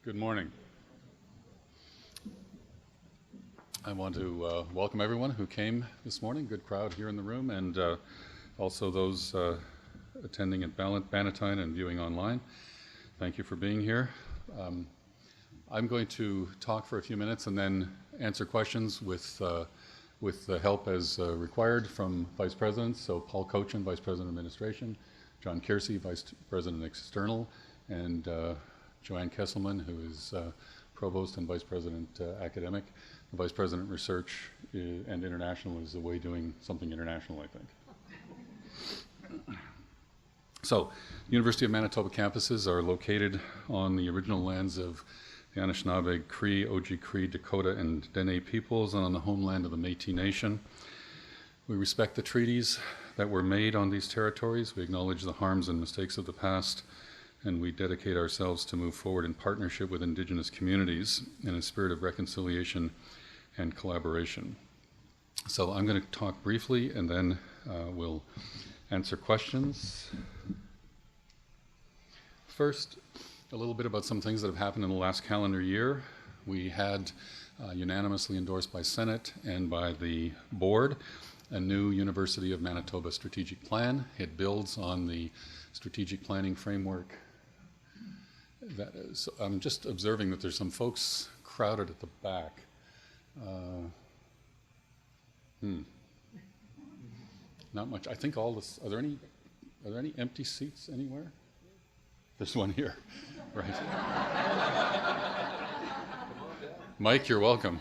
Good morning. I want to welcome everyone who came this morning. Good crowd here in the room, and also those attending at Bannatyne and viewing online. Thank you for being here. I'm going to talk for a few minutes and then answer questions with the help as required from Vice Presidents. So Paul Cochin, Vice President of Administration, John Kiersey, Vice President External, and Joanne Kesselman, who is Provost and Vice President Academic. The Vice President Research and International is away doing something international, I think. So, University of Manitoba campuses are located on the original lands of the Anishinaabe, Cree, Oji-Cree, Dakota, and Dene peoples, and on the homeland of the Métis Nation. We respect the treaties that were made on these territories. We acknowledge the harms and mistakes of the past, and we dedicate ourselves to move forward in partnership with Indigenous communities in a spirit of reconciliation and collaboration. So I'm going to talk briefly, and then we'll answer questions. First, a little bit about some things that have happened in the last calendar year. We had unanimously endorsed by Senate and by the board a new University of Manitoba strategic plan. It builds on the strategic planning framework. So I'm just observing that there's some folks crowded at the back. Not much. I think all this. Are there any empty seats anywhere? There's one here, right? Mike, you're welcome.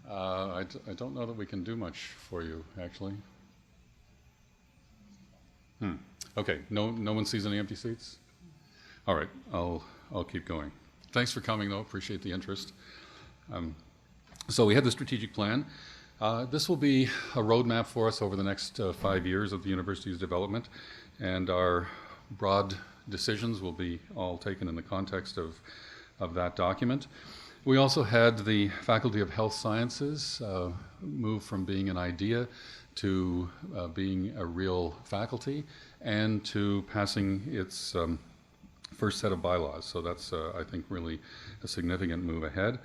I don't know that we can do much for you, actually. Okay. No one sees any empty seats. All right. I'll keep going. Thanks for coming, though. Appreciate the interest. So we had the strategic plan. This will be a roadmap for us over the next 5 years of the university's development, and our broad decisions will be all taken in the context of that document. We also had the Faculty of Health Sciences move from being an idea to being a real faculty and to passing its first set of bylaws. So that's, I think, really a significant move ahead.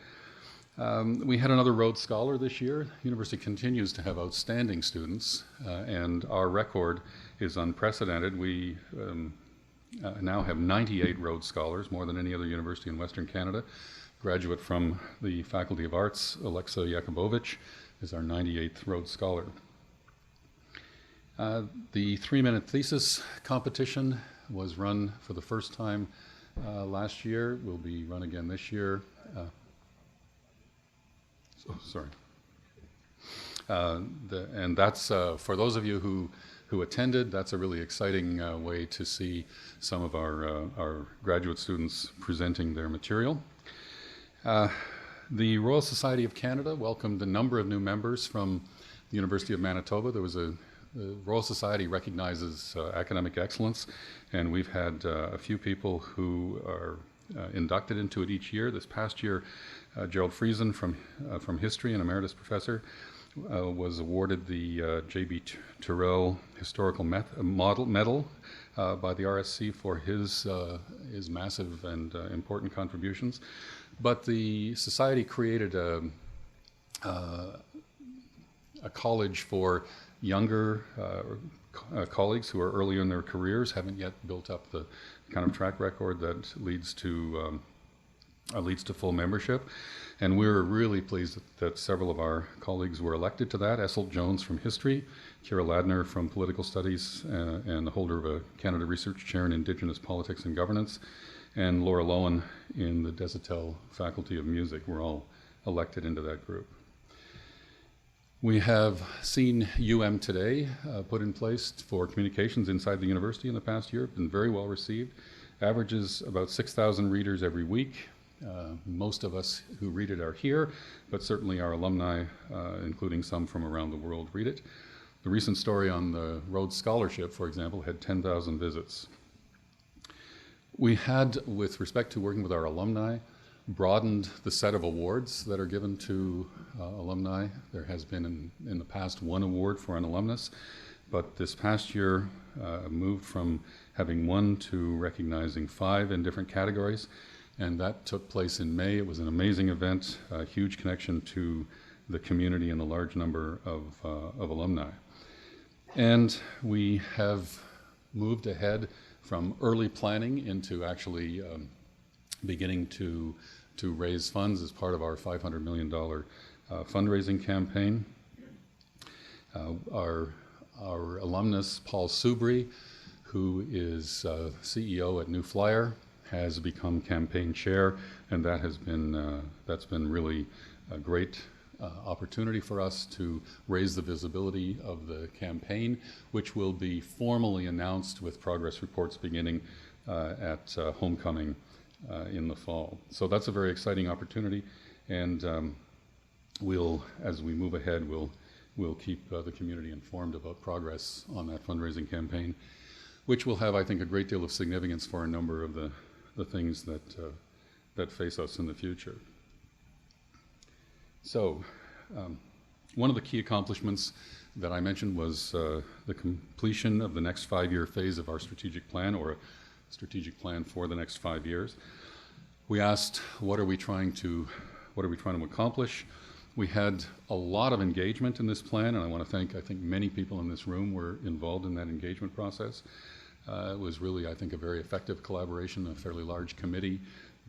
We had another Rhodes Scholar this year. The university continues to have outstanding students, and our record is unprecedented. We now have 98 Rhodes Scholars, more than any other university in Western Canada. Graduate from the Faculty of Arts, Alexa Yakubovich, is our 98th Rhodes Scholar. The 3-minute thesis competition was run for the first time last year. Will be run again this year. And that's for those of you who attended. That's a really exciting way to see some of our graduate students presenting their material. The Royal Society of Canada welcomed a number of new members from the University of Manitoba. The Royal Society recognizes academic excellence, and we've had a few people who are inducted into it each year. This past year, Gerald Friesen from History, an emeritus professor, was awarded the J.B. Terrell Historical Medal by the RSC for his massive and important contributions. But the Society created a college for younger colleagues who are early in their careers, haven't yet built up the kind of track record that leads to full membership. And we're really pleased that several of our colleagues were elected to that. Essel Jones from History, Kira Ladner from Political Studies, and the holder of a Canada Research Chair in Indigenous Politics and Governance, and Laura Lowen in the Desautels Faculty of Music were all elected into that group. We have seen UM Today put in place for communications inside the university in the past year. Been very well received. Averages about 6,000 readers every week. Most of us who read it are here, but certainly our alumni, including some from around the world, read it. The recent story on the Rhodes Scholarship, for example, had 10,000 visits. We had, with respect to working with our alumni, broadened the set of awards that are given to alumni. There has been in the past one award for an alumnus, but this past year moved from having 1, 2, recognizing 5 in different categories. And that took place in May. It was an amazing event, a huge connection to the community and a large number of alumni. And we have moved ahead from early planning into actually beginning to raise funds as part of our $500 million fundraising campaign. Our alumnus, Paul Soubry, who is CEO at New Flyer, has become campaign chair, and that has been that's been really a great opportunity for us to raise the visibility of the campaign, which will be formally announced with progress reports beginning at homecoming in the fall. So that's a very exciting opportunity, and we'll, as we move ahead, we'll keep the community informed about progress on that fundraising campaign, which will have, I think, a great deal of significance for a number of the things that face us in the future. So, one of the key accomplishments that I mentioned was the completion of the next 5-year phase of our strategic plan, or a strategic plan for the next 5 years. We asked, what are we trying to accomplish? We had a lot of engagement in this plan, and I want to thank, I think many people in this room were involved in that engagement process. It was really, I think, a very effective collaboration, a fairly large committee,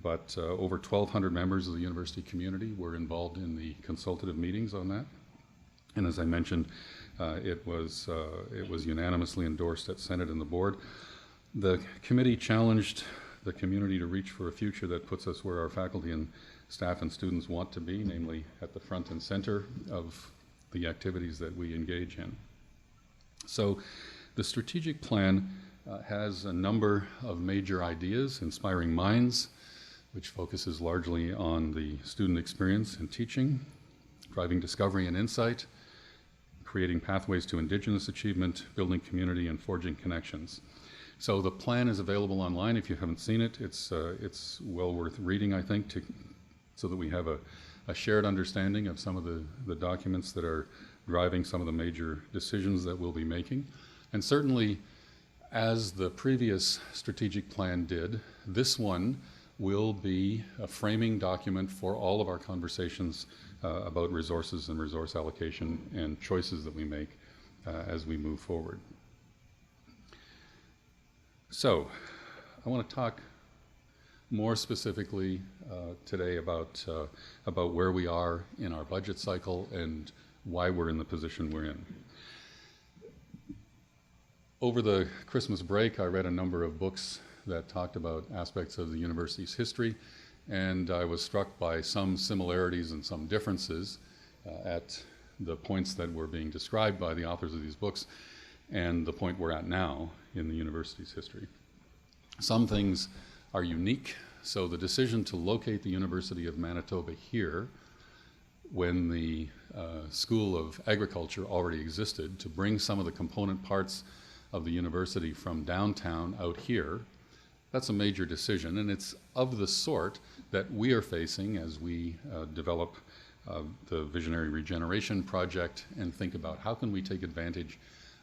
but over 1,200 members of the university community were involved in the consultative meetings on that. And as I mentioned, it was unanimously endorsed at Senate and the board. The committee challenged the community to reach for a future that puts us where our faculty and staff and students want to be, namely at the front and center of the activities that we engage in. So the strategic plan has a number of major ideas: Inspiring Minds, which focuses largely on the student experience in teaching; Driving Discovery and Insight; Creating Pathways to Indigenous Achievement; Building Community; and Forging Connections. So the plan is available online if you haven't seen it. It's well worth reading, I think, so that we have a shared understanding of some of the documents that are driving some of the major decisions that we'll be making. And certainly, as the previous strategic plan did, this one will be a framing document for all of our conversations about resources and resource allocation and choices that we make as we move forward. So, I want to talk more specifically today about where we are in our budget cycle and why we're in the position we're in. Over the Christmas break, I read a number of books that talked about aspects of the university's history, and I was struck by some similarities and some differences at the points that were being described by the authors of these books and the point we're at now in the university's history. Some things are unique. So the decision to locate the University of Manitoba here, when the School of Agriculture already existed, to bring some of the component parts of the university from downtown out here, that's a major decision, and it's of the sort that we are facing as we develop the Visionary Regeneration Project and think about how can we take advantage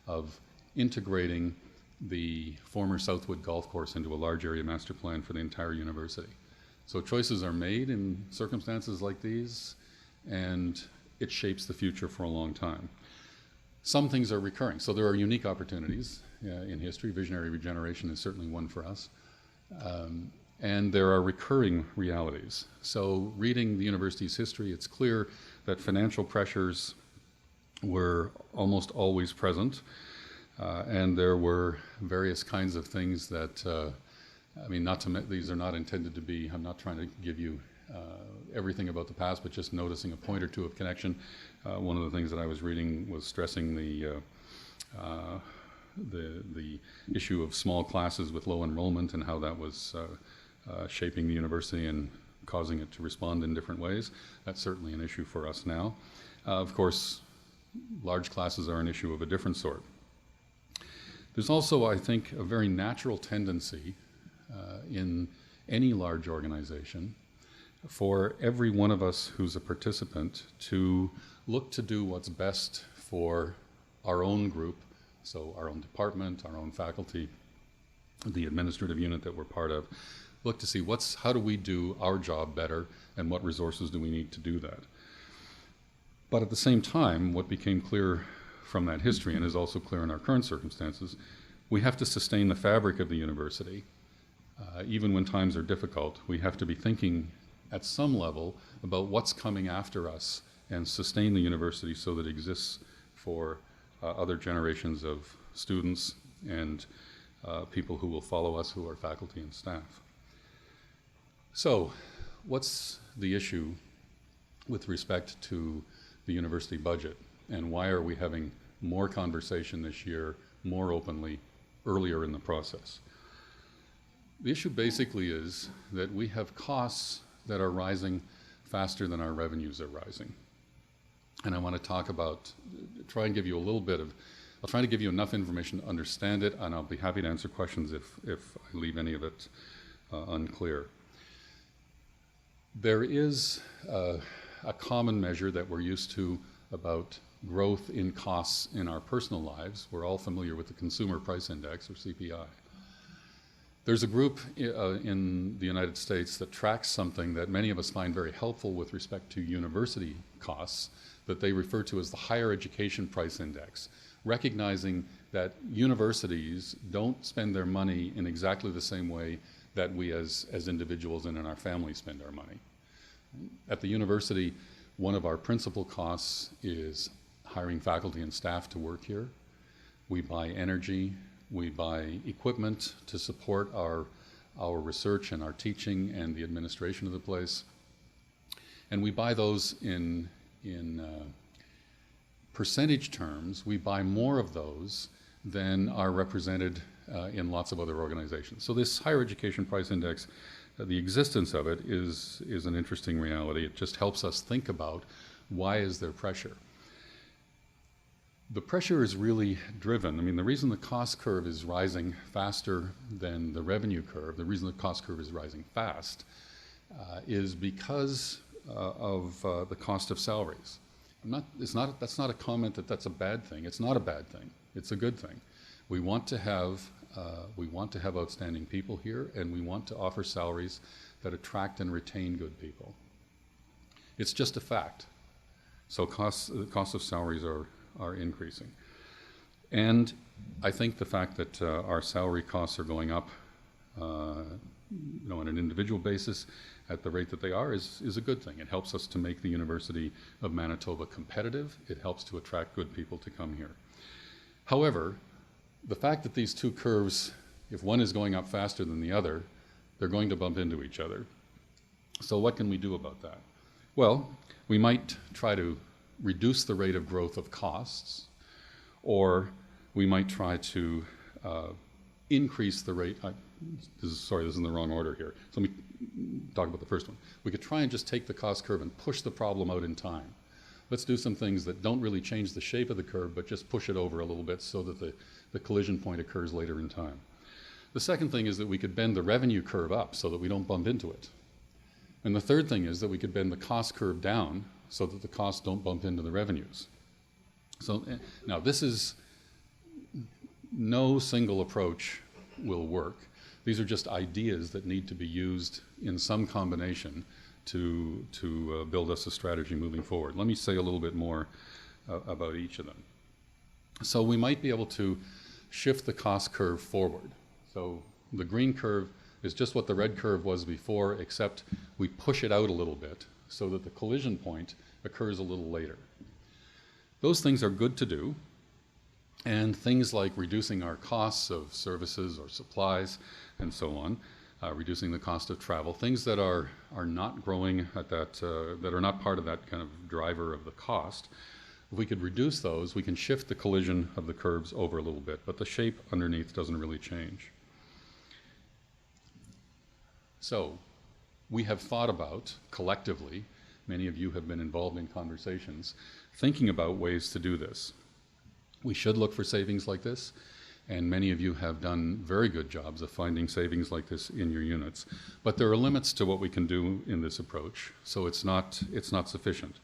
of integrating the former Southwood Golf Course into a large area master plan for the entire university. So choices are made in circumstances like these, and it shapes the future for a long time. Some things are recurring, so there are unique opportunities in history. Visionary regeneration is certainly one for us. And there are recurring realities. So reading the university's history, it's clear that financial pressures were almost always present. And there were various kinds of things that, I mean, these are not intended to be, I'm not trying to give you everything about the past, but just noticing a point or two of connection. One of the things that I was reading was stressing the issue of small classes with low enrollment and how that was shaping the university and causing it to respond in different ways. That's certainly an issue for us now. Of course, large classes are an issue of a different sort. There's also, I think, a very natural tendency in any large organization for every one of us who's a participant to look to do what's best for our own group, so our own department, our own faculty, the administrative unit that we're part of, look to see how do we do our job better and what resources do we need to do that. But at the same time, what became clear from that history, and is also clear in our current circumstances, we have to sustain the fabric of the university. Even when times are difficult, we have to be thinking at some level about what's coming after us and sustain the university so that it exists for other generations of students and people who will follow us who are faculty and staff. So, what's the issue with respect to the university budget, and why are we having more conversation this year, more openly, earlier in the process? The issue basically is that we have costs that are rising faster than our revenues are rising. And I want to try and give you a little bit of, I'll try to give you enough information to understand it, and I'll be happy to answer questions if I leave any of it unclear. There is a common measure that we're used to about growth in costs in our personal lives. We're all familiar with the Consumer Price Index, or CPI. There's a group in the United States that tracks something that many of us find very helpful with respect to university costs, that they refer to as the Higher Education Price Index, recognizing that universities don't spend their money in exactly the same way that we as individuals and in our families spend our money. At the university, one of our principal costs is hiring faculty and staff to work here. We buy energy, we buy equipment to support our research and our teaching and the administration of the place. And we buy those in percentage terms. We buy more of those than are represented in lots of other organizations. So this Higher Education Price Index, the existence of it is an interesting reality. It just helps us think about why is there pressure. The pressure is really driven. I mean, the reason the cost curve is rising faster than the revenue curve, the reason the cost curve is rising fast, is because of the cost of salaries. That's not a comment that that's a bad thing. It's not a bad thing. It's a good thing. We want to have outstanding people here, and we want to offer salaries that attract and retain good people. It's just a fact. So the cost of salaries are increasing. And I think the fact that our salary costs are going up on an individual basis at the rate that they are is a good thing. It helps us to make the University of Manitoba competitive. It helps to attract good people to come here. However, the fact that these two curves, if one is going up faster than the other, they're going to bump into each other. So what can we do about that? Well, we might try to reduce the rate of growth of costs, or we might try to increase the rate. This is in the wrong order here. So let me talk about the first one. We could try and just take the cost curve and push the problem out in time. Let's do some things that don't really change the shape of the curve, but just push it over a little bit so that the collision point occurs later in time. The second thing is that we could bend the revenue curve up so that we don't bump into it. And the third thing is that we could bend the cost curve down so that the costs don't bump into the revenues. So now this is, no single approach will work. These are just ideas that need to be used in some combination to build us a strategy moving forward. Let me say a little bit more about each of them. So we might be able to shift the cost curve forward. So the green curve is just what the red curve was before, except we push it out a little bit so that the collision point occurs a little later. Those things are good to do, and things like reducing our costs of services or supplies and so on, reducing the cost of travel, things that are not growing at that are not part of that kind of driver of the cost. If we could reduce those, we can shift the collision of the curves over a little bit, but the shape underneath doesn't really change. So we have thought about, collectively, many of you have been involved in conversations, thinking about ways to do this. We should look for savings like this, and many of you have done very good jobs of finding savings like this in your units. But there are limits to what we can do in this approach, so it's not sufficient.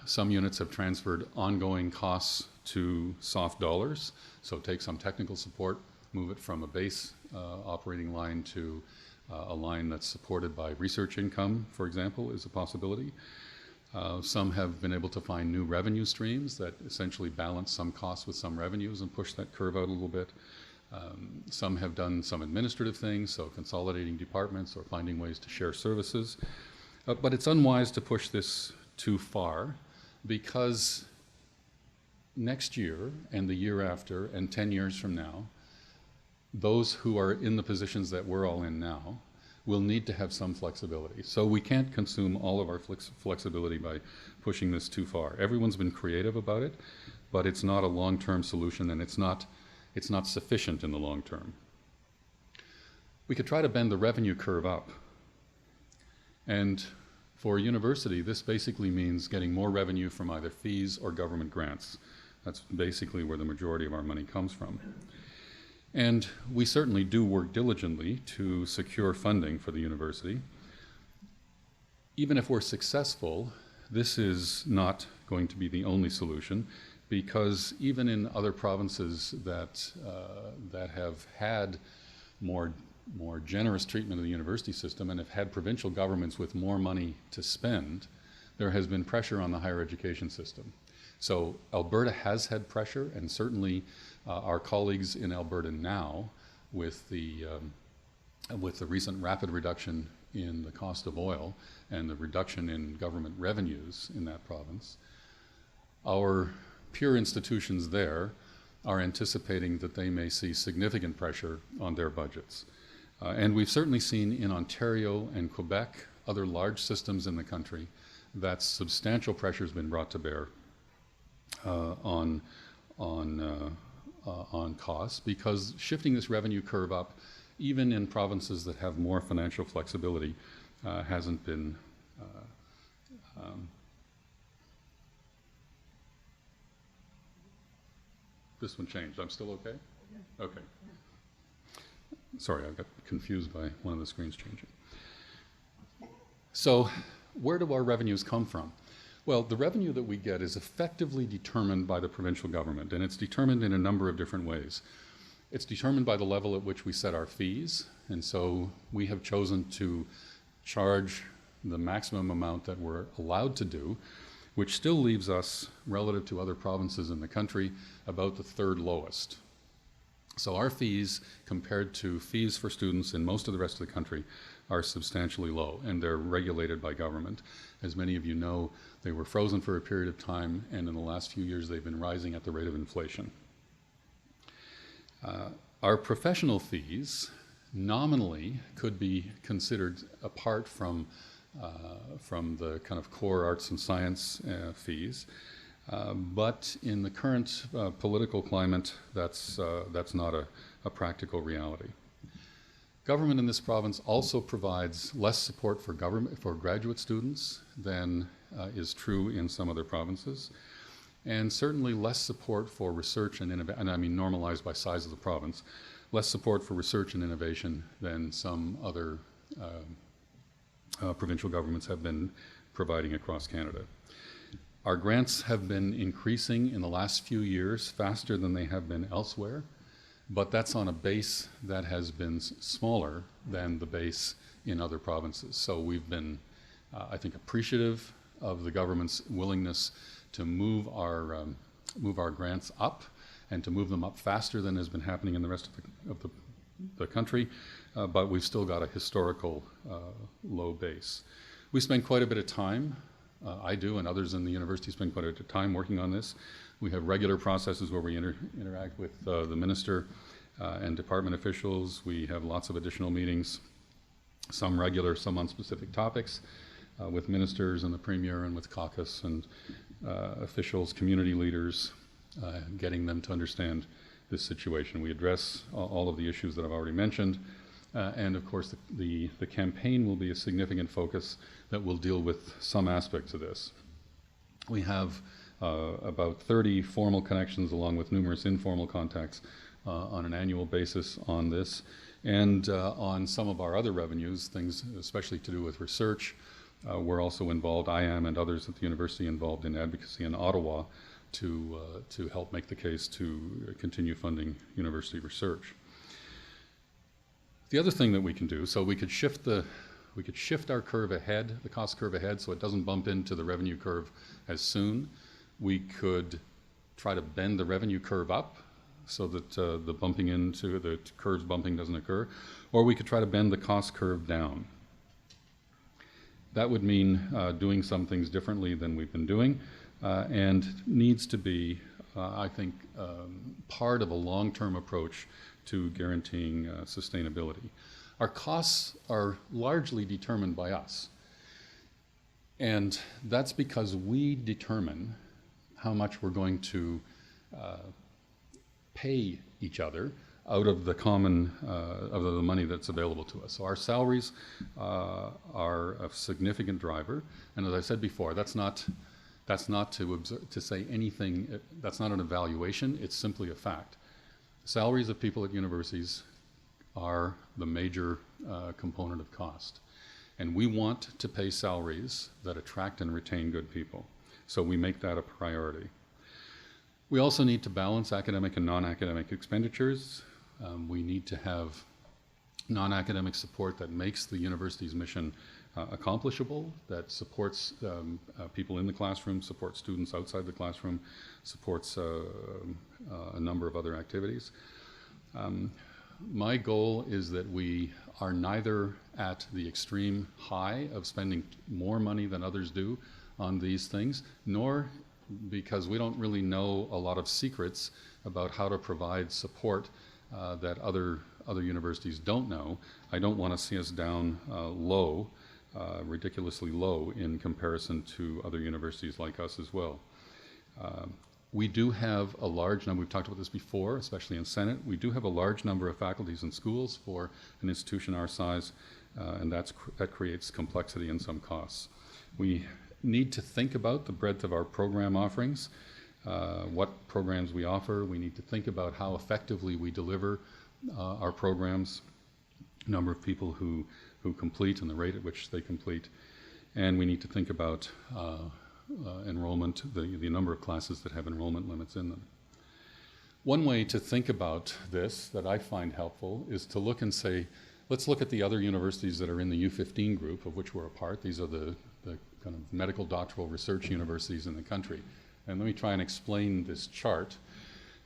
Some units have transferred ongoing costs to soft dollars, so take some technical support, move it from a base operating line to a line that's supported by research income, for example, is a possibility. Some have been able to find new revenue streams that essentially balance some costs with some revenues and push that curve out a little bit. Some have done some administrative things, so consolidating departments or finding ways to share services. But it's unwise to push this too far, because next year and the year after and 10 years from now, those who are in the positions that we're all in now will need to have some flexibility. So we can't consume all of our flexibility by pushing this too far. Everyone's been creative about it, but it's not a long-term solution, and it's not sufficient in the long term. We could try to bend the revenue curve up. And for a university, this basically means getting more revenue from either fees or government grants. That's basically where the majority of our money comes from. And we certainly do work diligently to secure funding for the university. Even if we're successful, this is not going to be the only solution, because even in other provinces that have had more generous treatment of the university system and have had provincial governments with more money to spend, there has been pressure on the higher education system. So Alberta has had pressure, and certainly our colleagues in Alberta now, with the recent rapid reduction in the cost of oil and the reduction in government revenues in that province, our peer institutions there are anticipating that they may see significant pressure on their budgets. And we've certainly seen in Ontario and Quebec, other large systems in the country, that substantial pressure has been brought to bear on costs, because shifting this revenue curve up, even in provinces that have more financial flexibility, hasn't been this one changed. I'm still okay? Okay. Sorry, I got confused by one of the screens changing. So where do our revenues come from? Well, the revenue that we get is effectively determined by the provincial government, and it's determined in a number of different ways. It's determined by the level at which we set our fees, and so we have chosen to charge the maximum amount that we're allowed to do, which still leaves us, relative to other provinces in the country, about the third lowest. So our fees, compared to fees for students in most of the rest of the country, are substantially low, and they're regulated by government. As many of you know, they were frozen for a period of time, and in the last few years they've been rising at the rate of inflation. Our professional fees nominally could be considered apart from the kind of core arts and science fees, but in the current political climate, that's not a practical reality. Government in this province also provides less support for graduate students than is true in some other provinces, and certainly less support for research and innovation, and I mean normalized by size of the province, less support for research and innovation than some other provincial governments have been providing across Canada. Our grants have been increasing in the last few years faster than they have been elsewhere, but that's on a base that has been smaller than the base in other provinces. So we've been, I think, appreciative of the government's willingness to move our grants up, and to move them up faster than has been happening in the rest of the country, but we've still got a historical low base. We spend quite a bit of time, I do, and others in the university spend quite a bit of time working on this. We have regular processes where we interact with the minister and department officials. We have lots of additional meetings, some regular, some on specific topics, with ministers and the premier and with caucus and officials, community leaders, getting them to understand this situation. We address all of the issues that I've already mentioned, and of course the campaign will be a significant focus that will deal with some aspects of this. We have about 30 formal connections along with numerous informal contacts on an annual basis on this, and on some of our other revenues, things especially to do with research. We're also involved, I am and others at the university, involved in advocacy in Ottawa to help make the case to continue funding university research. The other thing that we can do, so we could shift our curve ahead, the cost curve ahead, so it doesn't bump into the revenue curve as soon. We could try to bend the revenue curve up so that the curve's bumping doesn't occur, or we could try to bend the cost curve down. That would mean doing some things differently than we've been doing, and needs to be, I think, part of a long-term approach to guaranteeing sustainability. Our costs are largely determined by us, and that's because we determine how much we're going to pay each other out of the common, of the money that's available to us. So our salaries are a significant driver, and as I said before, that's not to say anything, that's not an evaluation, it's simply a fact. Salaries of people at universities are the major component of cost, and we want to pay salaries that attract and retain good people, so we make that a priority. We also need to balance academic and non-academic expenditures. We need to have non-academic support that makes the university's mission accomplishable, that supports people in the classroom, supports students outside the classroom, supports a number of other activities. My goal is that we are neither at the extreme high of spending more money than others do on these things, nor, because we don't really know a lot of secrets about how to provide support that other universities don't know. I don't want to see us down low, ridiculously low in comparison to other universities like us as well. We do have a large number, we've talked about this before, especially in Senate, we do have a large number of faculties and schools for an institution our size, and that creates complexity and some costs. We need to think about the breadth of our program offerings, what programs we offer. We need to think about how effectively we deliver our programs, number of people who complete and the rate at which they complete, and we need to think about enrollment, the number of classes that have enrollment limits in them. One way to think about this that I find helpful is to look and say, let's look at the other universities that are in the U15 group, of which we're a part. These are the kind of medical doctoral research universities in the country. And let me try and explain this chart.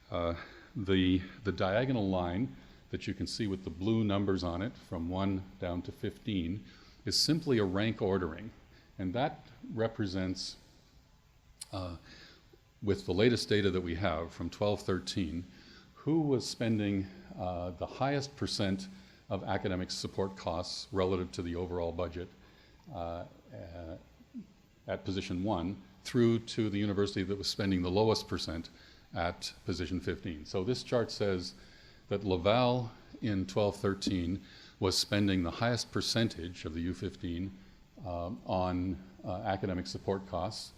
The diagonal line that you can see with the blue numbers on it from 1 down to 15 is simply a rank ordering. And that represents, with the latest data that we have from 12-13, who was spending the highest percent of academic support costs relative to the overall budget at position 1, through to the university that was spending the lowest percent at position 15. So this chart says that Laval in 12-13 was spending the highest percentage of the U15 on academic support costs,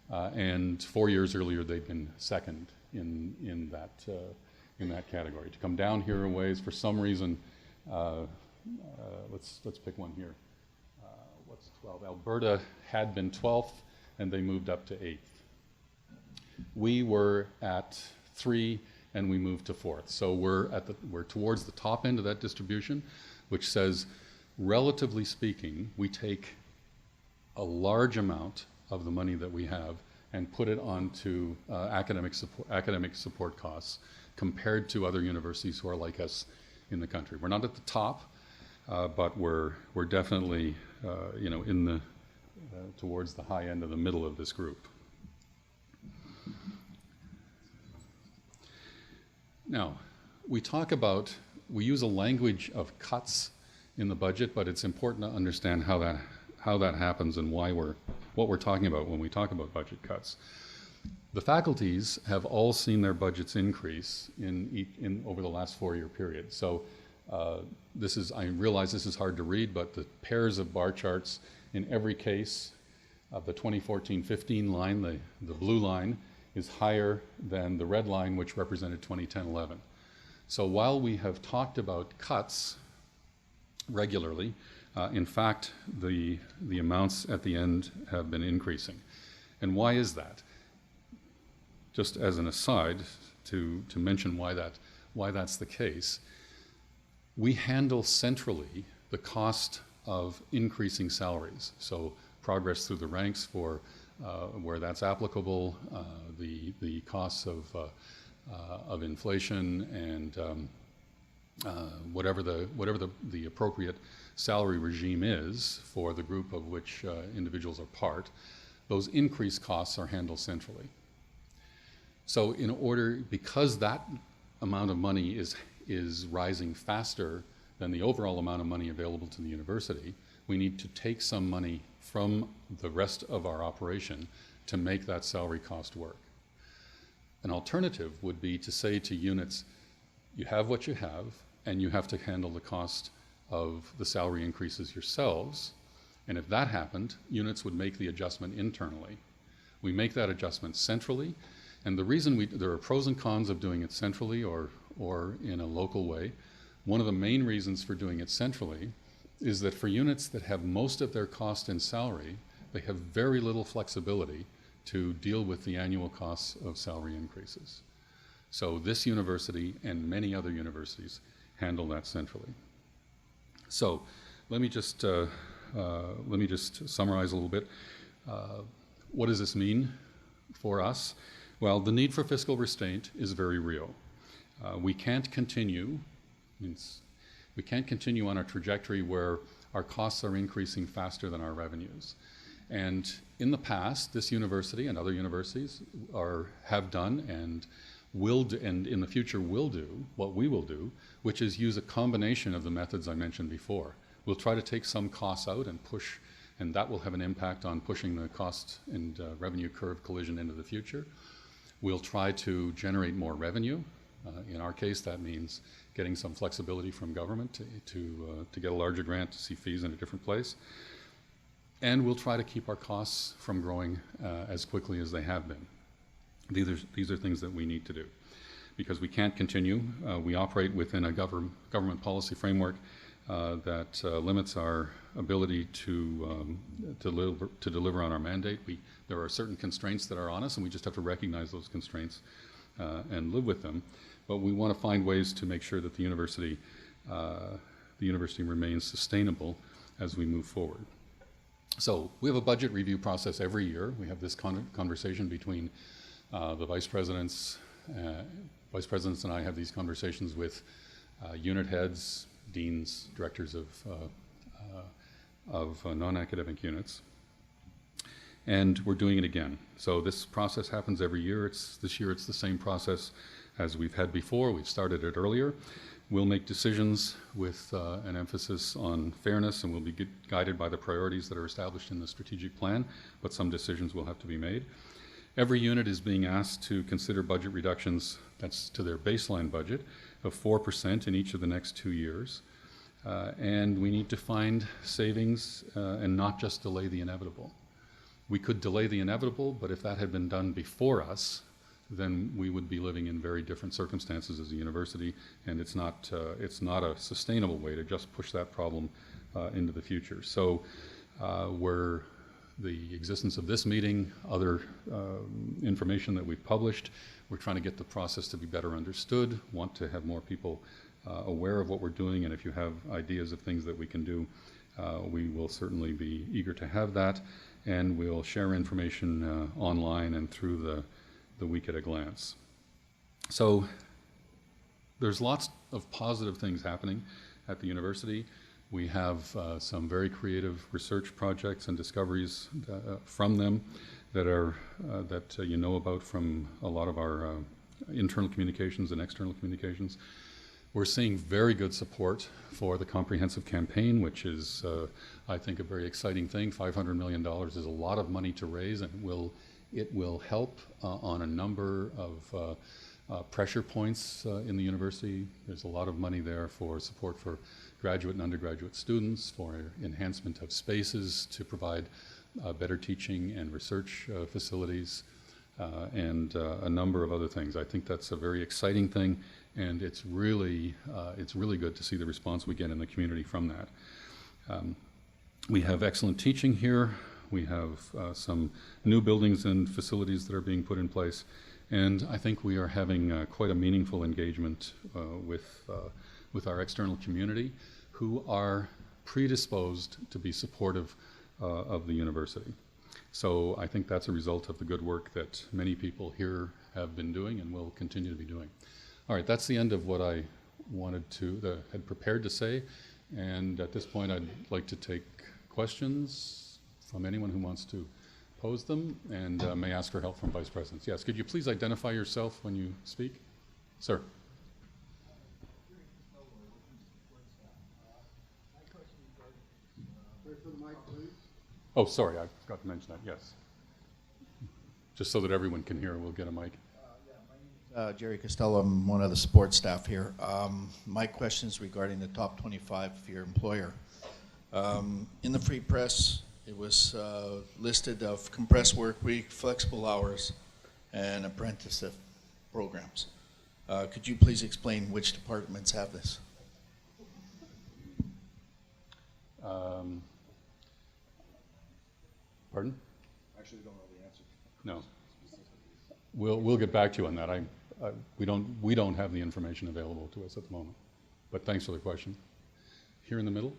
and 4 years earlier they'd been second in that category. To come down here a ways, for some reason, let's pick one here. What's 12? Alberta had been 12th, and they moved up to 8th. We were at 3, and we moved to 4th. So we're towards the top end of that distribution, which says, relatively speaking, we take a large amount of the money that we have and put it onto academic support costs compared to other universities who are like us in the country. We're not at the top, but we're definitely in the towards the high end of the middle of this group. Now, we use a language of cuts in the budget, but it's important to understand how that happens and what we're talking about when we talk about budget cuts. The faculties have all seen their budgets increase in over the last 4-year period. So I realize this is hard to read, but the pairs of bar charts in every case of the 2014-15 line, the blue line, is higher than the red line, which represented 2010-11. So while we have talked about cuts regularly, in fact, the amounts at the end have been increasing. And why is that? Just as an aside, to mention why that's the case, We handle centrally the cost of increasing salaries. So progress through the ranks for where that's applicable, the costs of inflation, and whatever the appropriate salary regime is for the group of which individuals are part, those increased costs are handled centrally. So because that amount of money is rising faster than the overall amount of money available to the university, we need to take some money from the rest of our operation to make that salary cost work. An alternative would be to say to units, you have what you have, and you have to handle the cost of the salary increases yourselves. And if that happened, units would make the adjustment internally. We make that adjustment centrally, and the reason there are pros and cons of doing it centrally or in a local way. One of the main reasons for doing it centrally is that for units that have most of their cost in salary, they have very little flexibility to deal with the annual costs of salary increases. So this university and many other universities handle that centrally. So let me just summarize a little bit. What does this mean for us? Well, the need for fiscal restraint is very real. We can't continue on a trajectory where our costs are increasing faster than our revenues. And in the past, this university and other universities have done and and in the future will do what we will do, which is use a combination of the methods I mentioned before. We'll try to take some costs out and push, and that will have an impact on pushing the cost and revenue curve collision into the future. We'll try to generate more revenue. In our case, that means getting some flexibility from government to get a larger grant to see fees in a different place. And we'll try to keep our costs from growing as quickly as they have been. These are things that we need to do because we can't continue. We operate within a government policy framework that limits our ability to deliver on our mandate. There are certain constraints that are on us, and we just have to recognize those constraints and live with them. But we want to find ways to make sure that the university remains sustainable as we move forward. So we have a budget review process every year. We have this conversation between the vice presidents. Vice presidents and I have these conversations with unit heads, deans, directors of non-academic units. And we're doing it again. So this process happens every year. This year it's the same process as we've had before. We've started it earlier. We'll make decisions with an emphasis on fairness, and we'll be guided by the priorities that are established in the strategic plan, but some decisions will have to be made. Every unit is being asked to consider budget reductions, that's to their baseline budget, of 4% in each of the next 2 years. And we need to find savings and not just delay the inevitable. We could delay the inevitable, but if that had been done before us, then we would be living in very different circumstances as a university, and it's not a sustainable way to just push that problem into the future. So the existence of this meeting, other information that we've published, we're trying to get the process to be better understood, want to have more people aware of what we're doing, and if you have ideas of things that we can do, we will certainly be eager to have that, and we'll share information online and through the week at a glance. So there's lots of positive things happening at the university. We have some very creative research projects and discoveries from them that you know about from a lot of our internal communications and external communications. We're seeing very good support for the comprehensive campaign, which is, I think, a very exciting thing. $500 million is a lot of money to raise, and it will help on a number of pressure points in the university. There's a lot of money there for support for graduate and undergraduate students, for enhancement of spaces to provide better teaching and research facilities, and a number of other things. I think that's a very exciting thing, and it's really good to see the response we get in the community from that. We have excellent teaching here. We have some new buildings and facilities that are being put in with, and I think we are having quite a meaningful engagement with with our external community who are predisposed to be supportive of the university. So I think that's a result of the good work that many people here have been doing and will continue to be doing. All right, that's the end of what I had prepared to say. And at this point, I'd like to take questions from anyone who wants to pose them, and may ask for help from vice presidents. Yes, could you please identify yourself when you speak? Sir. Oh, sorry, I forgot to mention that, yes. Just so that everyone can hear, we'll get a mic. My name is Jerry Costello. I'm one of the support staff here. My question is regarding the top 25 for your employer. In the Free Press, it was listed of compressed work week, flexible hours, and apprenticeship programs. Could you please explain which departments have this? Pardon? I actually don't know the answer. No. We'll get back to you on that. We don't have the information available to us at the moment. But thanks for the question. Here in the middle.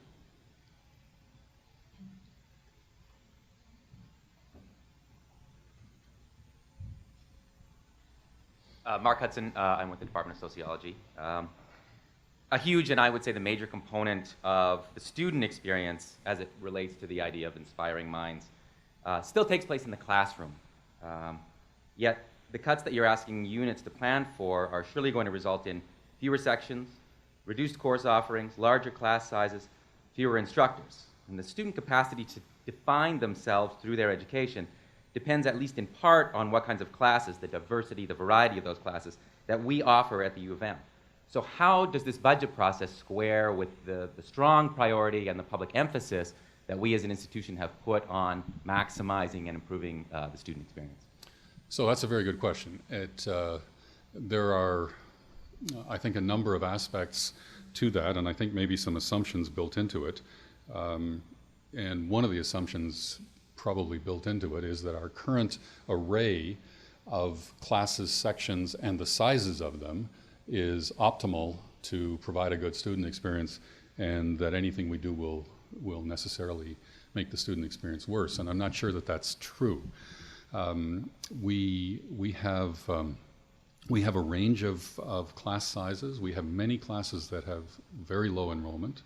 Mark Hudson, I'm with the Department of Sociology. A huge, and I would say the major component of the student experience as it relates to the idea of inspiring minds still takes place in the classroom. Yet the cuts that you're asking units to plan for are surely going to result in fewer sections, reduced course offerings, larger class sizes, fewer instructors. And the student capacity to define themselves through their education depends at least in part on what kinds of classes, the diversity, the variety of those classes that we offer at the U of M. So how does this budget process square with the strong priority and the public emphasis that we as an institution have put on maximizing and improving the student experience? So that's a very good question. There are, I think, a number of aspects to that, and I think maybe some assumptions built into it. And one of the assumptions probably built into it is that our current array of classes, sections, and the sizes of them is optimal to provide a good student experience, and that anything we do will necessarily make the student experience worse. And I'm not sure that that's true. We have a range of class sizes. We have many classes that have very low enrollment.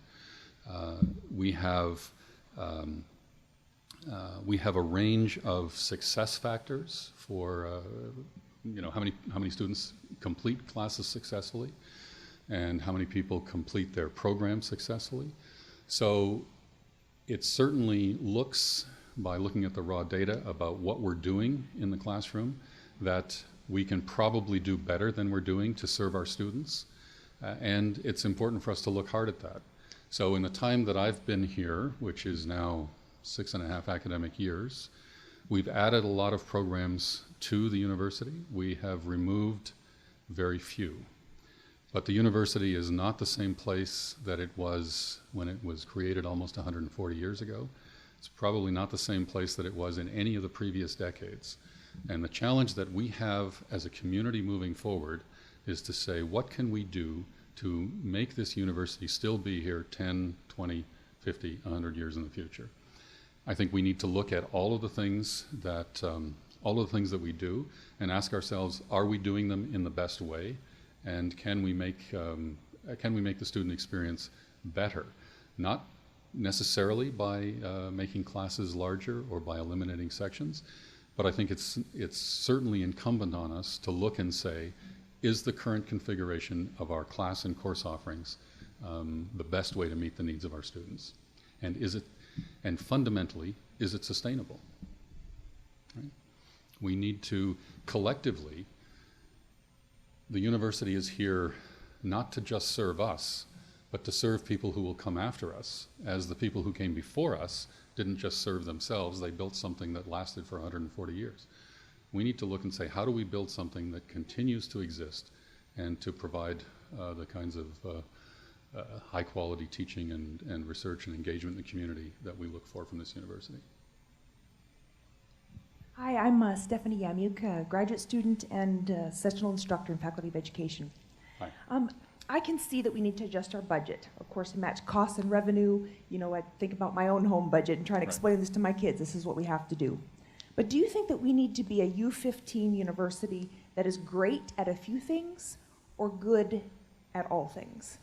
We have a range of success factors for how many students complete classes successfully, and how many people complete their program successfully. So it certainly looks, by looking at the raw data about what we're doing in the classroom, that we can probably do better than we're doing to serve our students. And it's important for us to look hard at that. So in the time that I've been here, which is now 6.5 academic years, we've added a lot of programs to the university. We have removed very few. But the university is not the same place that it was when it was created almost 140 years ago. It's probably not the same place that it was in any of the previous decades. And the challenge that we have as a community moving forward is to say, what can we do to make this university still be here 10, 20, 50, 100 years in the future? I think we need to look at all of the things that we do and ask ourselves, are we doing them in the best way? And can we make the student experience better? Not necessarily by making classes larger or by eliminating sections, but I think it's certainly incumbent on us to look and say, is the current configuration of our class and course offerings the best way to meet the needs of our students? And fundamentally, is it sustainable? Right? We need to collectively, the university is here not to just serve us, but to serve people who will come after us, as the people who came before us didn't just serve themselves, they built something that lasted for 140 years. We need to look and say, how do we build something that continues to exist and to provide the kinds of high quality teaching and research and engagement in the community that we look for from this university? Hi, I'm Stephanie Yamuk, a graduate student and sessional instructor in Faculty of Education. Hi. I can see that we need to adjust our budget, of course, to match costs and revenue. You know, I think about my own home budget and trying to explain this to my kids. This is what we have to do. But do you think that we need to be a U15 university that is great at a few things or good at all things?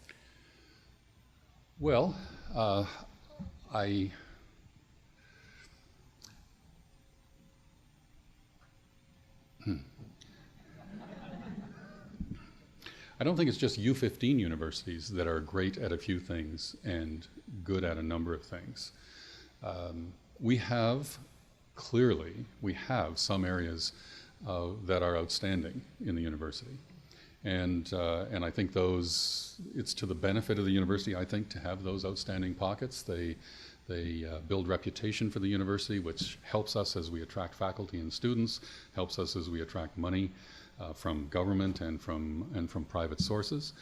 Well, I don't think it's just U15 universities that are great at a few things and good at a number of things. We have some areas that are outstanding in the university. And I think it's to the benefit of the university, I think, to have those outstanding pockets. They build reputation for the university, which helps us as we attract faculty and students, helps us as we attract money from government and from private sources.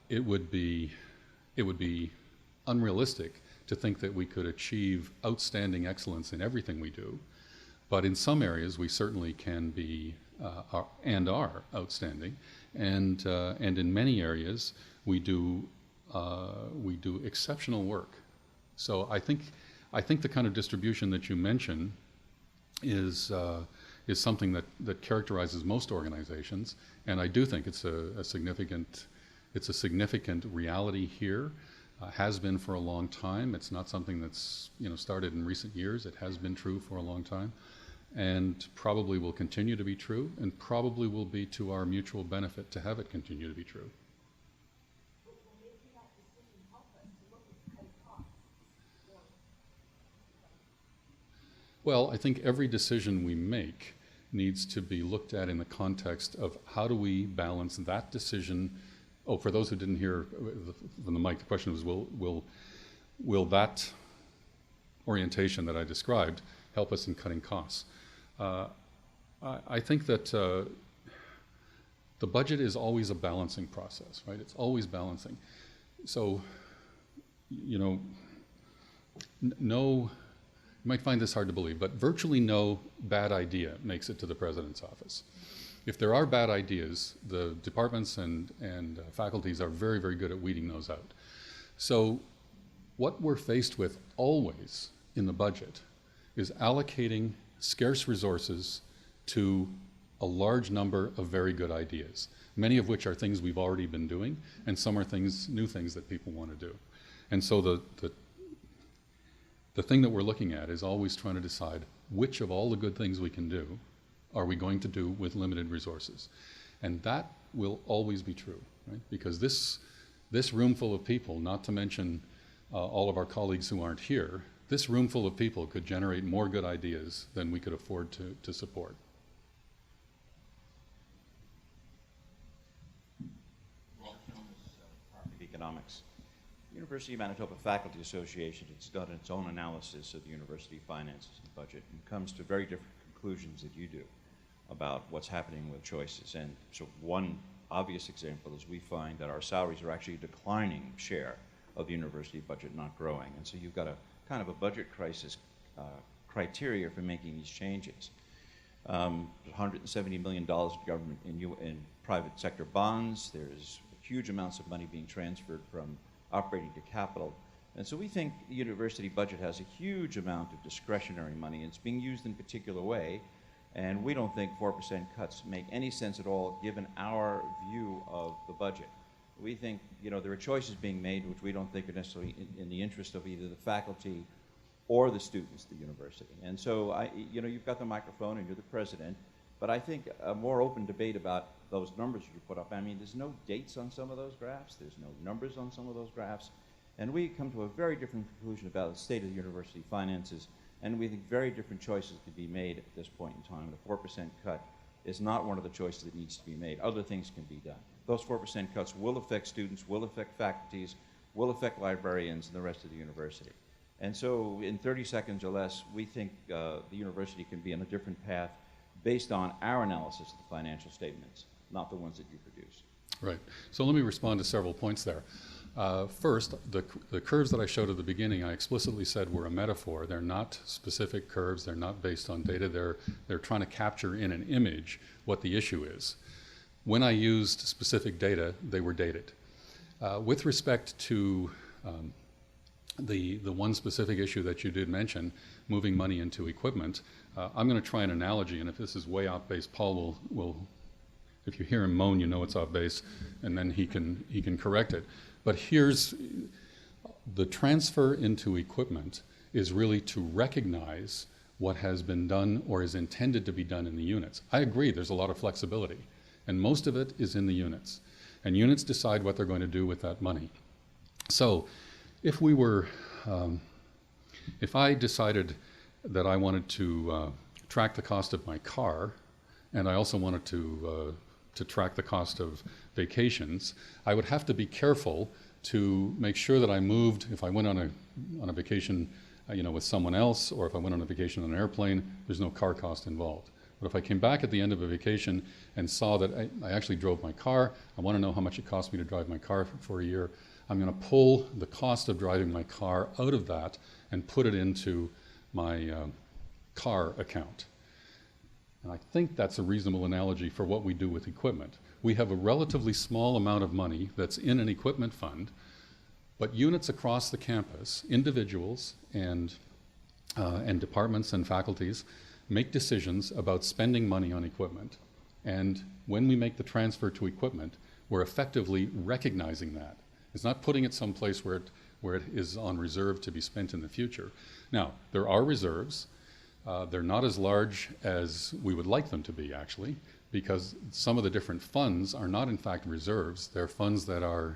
It would be unrealistic to think that we could achieve outstanding excellence in everything we do, but in some areas we certainly can be and are outstanding, and in many areas we do exceptional work. So I think the kind of distribution that you mention is something that characterizes most organizations, and I do think it's a significant reality here. Has been for a long time. It's not something that's started in recent years. It has been true for a long time, and probably will continue to be true, and probably will be to our mutual benefit to have it continue to be true. Well, I think every decision we make needs to be looked at in the context of how do we balance that decision. Oh, for those who didn't hear from the mic, the question was, will that orientation that I described help us in cutting costs? I think that the budget is always a balancing process, right? It's always balancing. So, you might find this hard to believe, but virtually no bad idea makes it to the president's office. If there are bad ideas, the departments and faculties are very, very good at weeding those out. So what we're faced with always in the budget is allocating scarce resources to a large number of very good ideas, many of which are things we've already been doing, and some are new things that people want to do. And so the thing that we're looking at is always trying to decide which of all the good things we can do are we going to do with limited resources. And that will always be true, right? Because this room full of people, not to mention all of our colleagues who aren't here, this room full of people could generate more good ideas than we could afford to support. Department of Economics. University of Manitoba Faculty Association has done its own analysis of the university finances and budget and comes to very different conclusions that you do about what's happening with choices. And so one obvious example is we find that our salaries are actually a declining share of the university budget, not growing. And so you've got a kind of a budget crisis criteria for making these changes. $170 million in government in private sector bonds. There's huge amounts of money being transferred from operating to capital. And so we think the university budget has a huge amount of discretionary money, and it's being used in a particular way. And we don't think 4% cuts make any sense at all given our view of the budget. We think, there are choices being made which we don't think are necessarily in the interest of either the faculty or the students at the university. And so, you've got the microphone and you're the president, but I think a more open debate about those numbers you put up. I mean, there's no dates on some of those graphs, there's no numbers on some of those graphs, and we come to a very different conclusion about the state of the university finances, and we think very different choices could be made at this point in time. The 4% cut is not one of the choices that needs to be made. Other things can be done. Those 4% cuts will affect students, will affect faculties, will affect librarians and the rest of the university. And so in 30 seconds or less, we think the university can be on a different path based on our analysis of the financial statements, not the ones that you produce. Right. So let me respond to several points there. First, the curves that I showed at the beginning, I explicitly said were a metaphor. They're not specific curves. They're not based on data. They're trying to capture in an image what the issue is. When I used specific data, they were dated. With respect to the one specific issue that you did mention, moving money into equipment, I'm going to try an analogy, and if this is way off base, Paul will if you hear him moan, you know it's off base, and then he can correct it. But here's the transfer into equipment is really to recognize what has been done or is intended to be done in the units. I agree, there's a lot of flexibility, and most of it is in the units. And units decide what they're going to do with that money. So if we were, if I decided that I wanted to track the cost of my car, and I also wanted to track the cost of vacations, I would have to be careful to make sure that I moved, if I went on a vacation with someone else, or if I went on a vacation on an airplane, there's no car cost involved. But if I came back at the end of a vacation and saw that I actually drove my car, I want to know how much it cost me to drive my car for a year, I'm going to pull the cost of driving my car out of that and put it into my car account. And I think that's a reasonable analogy for what we do with equipment. We have a relatively small amount of money that's in an equipment fund, but units across the campus, individuals and departments and faculties make decisions about spending money on equipment. And when we make the transfer to equipment, we're effectively recognizing that. It's not putting it someplace where it is on reserve to be spent in the future. Now, there are reserves. They're not as large as we would like them to be, actually, because some of the different funds are not in fact reserves. They're funds that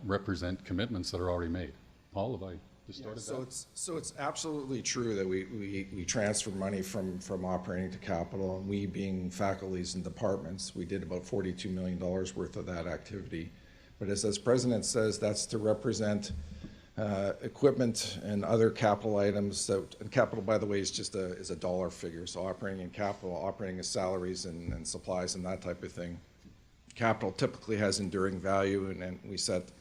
represent commitments that are already made. Paul, have I distorted that? So it's absolutely true that we transfer money from operating to capital, and we being faculties and departments, we did about $42 million worth of that activity. But as President says, that's to represent equipment and other capital items. And capital, by the way, is a dollar figure. So operating and capital, operating is salaries and supplies and that type of thing. Capital typically has enduring value, and we set,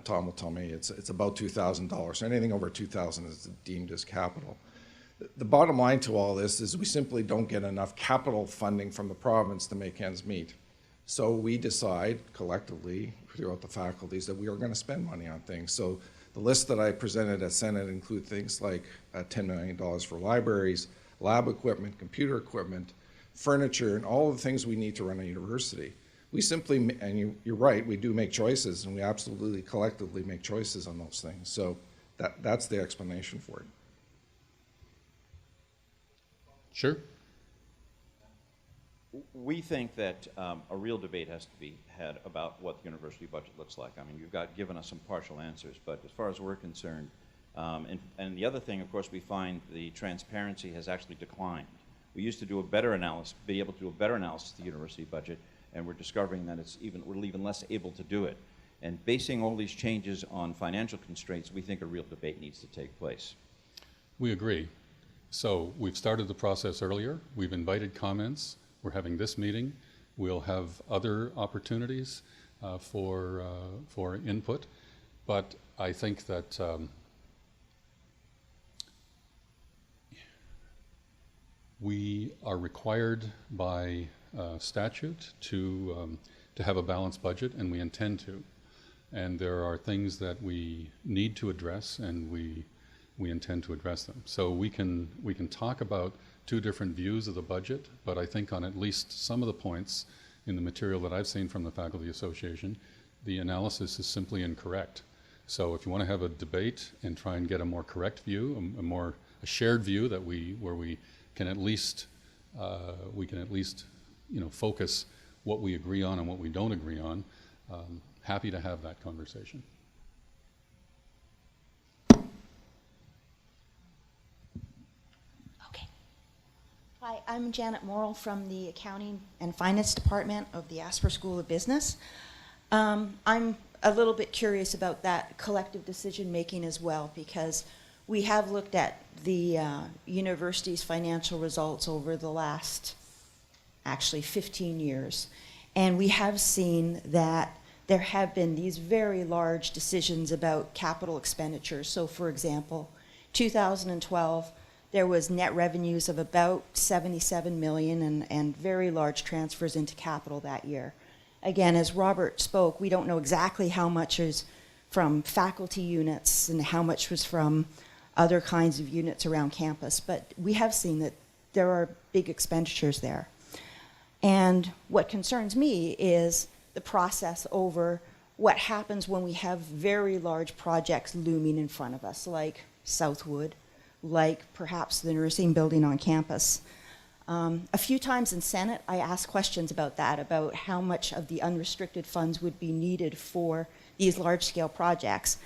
Tom will tell me, it's about $2,000. So anything over $2,000 is deemed as capital. The bottom line to all this is we simply don't get enough capital funding from the province to make ends meet. So we decide collectively throughout the faculties that we are going to spend money on things. So the list that I presented at Senate include things like $10 million for libraries, lab equipment, computer equipment, furniture, and all the things we need to run a university. We simply, and you're right, we do make choices, and we absolutely collectively make choices on those things. So that's the explanation for it. Sure. We think that a real debate has to be had about what the university budget looks like. I mean, you've given us some partial answers, but as far as we're concerned, and the other thing, of course, we find the transparency has actually declined. We used to do a better analysis, be able to do a better analysis of the university budget, and we're discovering that we're even less able to do it. And basing all these changes on financial constraints, we think a real debate needs to take place. We agree. So we've started the process earlier. We've invited comments. We're having this meeting. We'll have other opportunities for input. But I think that we are required by statute to have a balanced budget, and we intend to. And there are things that we need to address, and we intend to address them. So we can talk about two different views of the budget, but I think on at least some of the points in the material that I've seen from the Faculty Association, the analysis is simply incorrect. So if you want to have a debate and try and get a more correct view, a shared view that where we can at least focus what we agree on and what we don't agree on, happy to have that conversation. Hi, I'm Janet Morrill from the Accounting and Finance Department of the Asper School of Business. I'm a little bit curious about that collective decision making as well, because we have looked at the university's financial results over the last actually 15 years, and we have seen that there have been these very large decisions about capital expenditures. So for example, 2012, there was net revenues of about $77 million and very large transfers into capital that year. again, as Robert spoke, we don't know exactly how much is from faculty units and how much was from other kinds of units around campus, but we have seen that there are big expenditures there. And what concerns me is the process over what happens when we have very large projects looming in front of us, like Southwood, like perhaps the nursing building on campus. A few times in Senate, I asked questions about that, about how much of the unrestricted funds would be needed for these large-scale projects.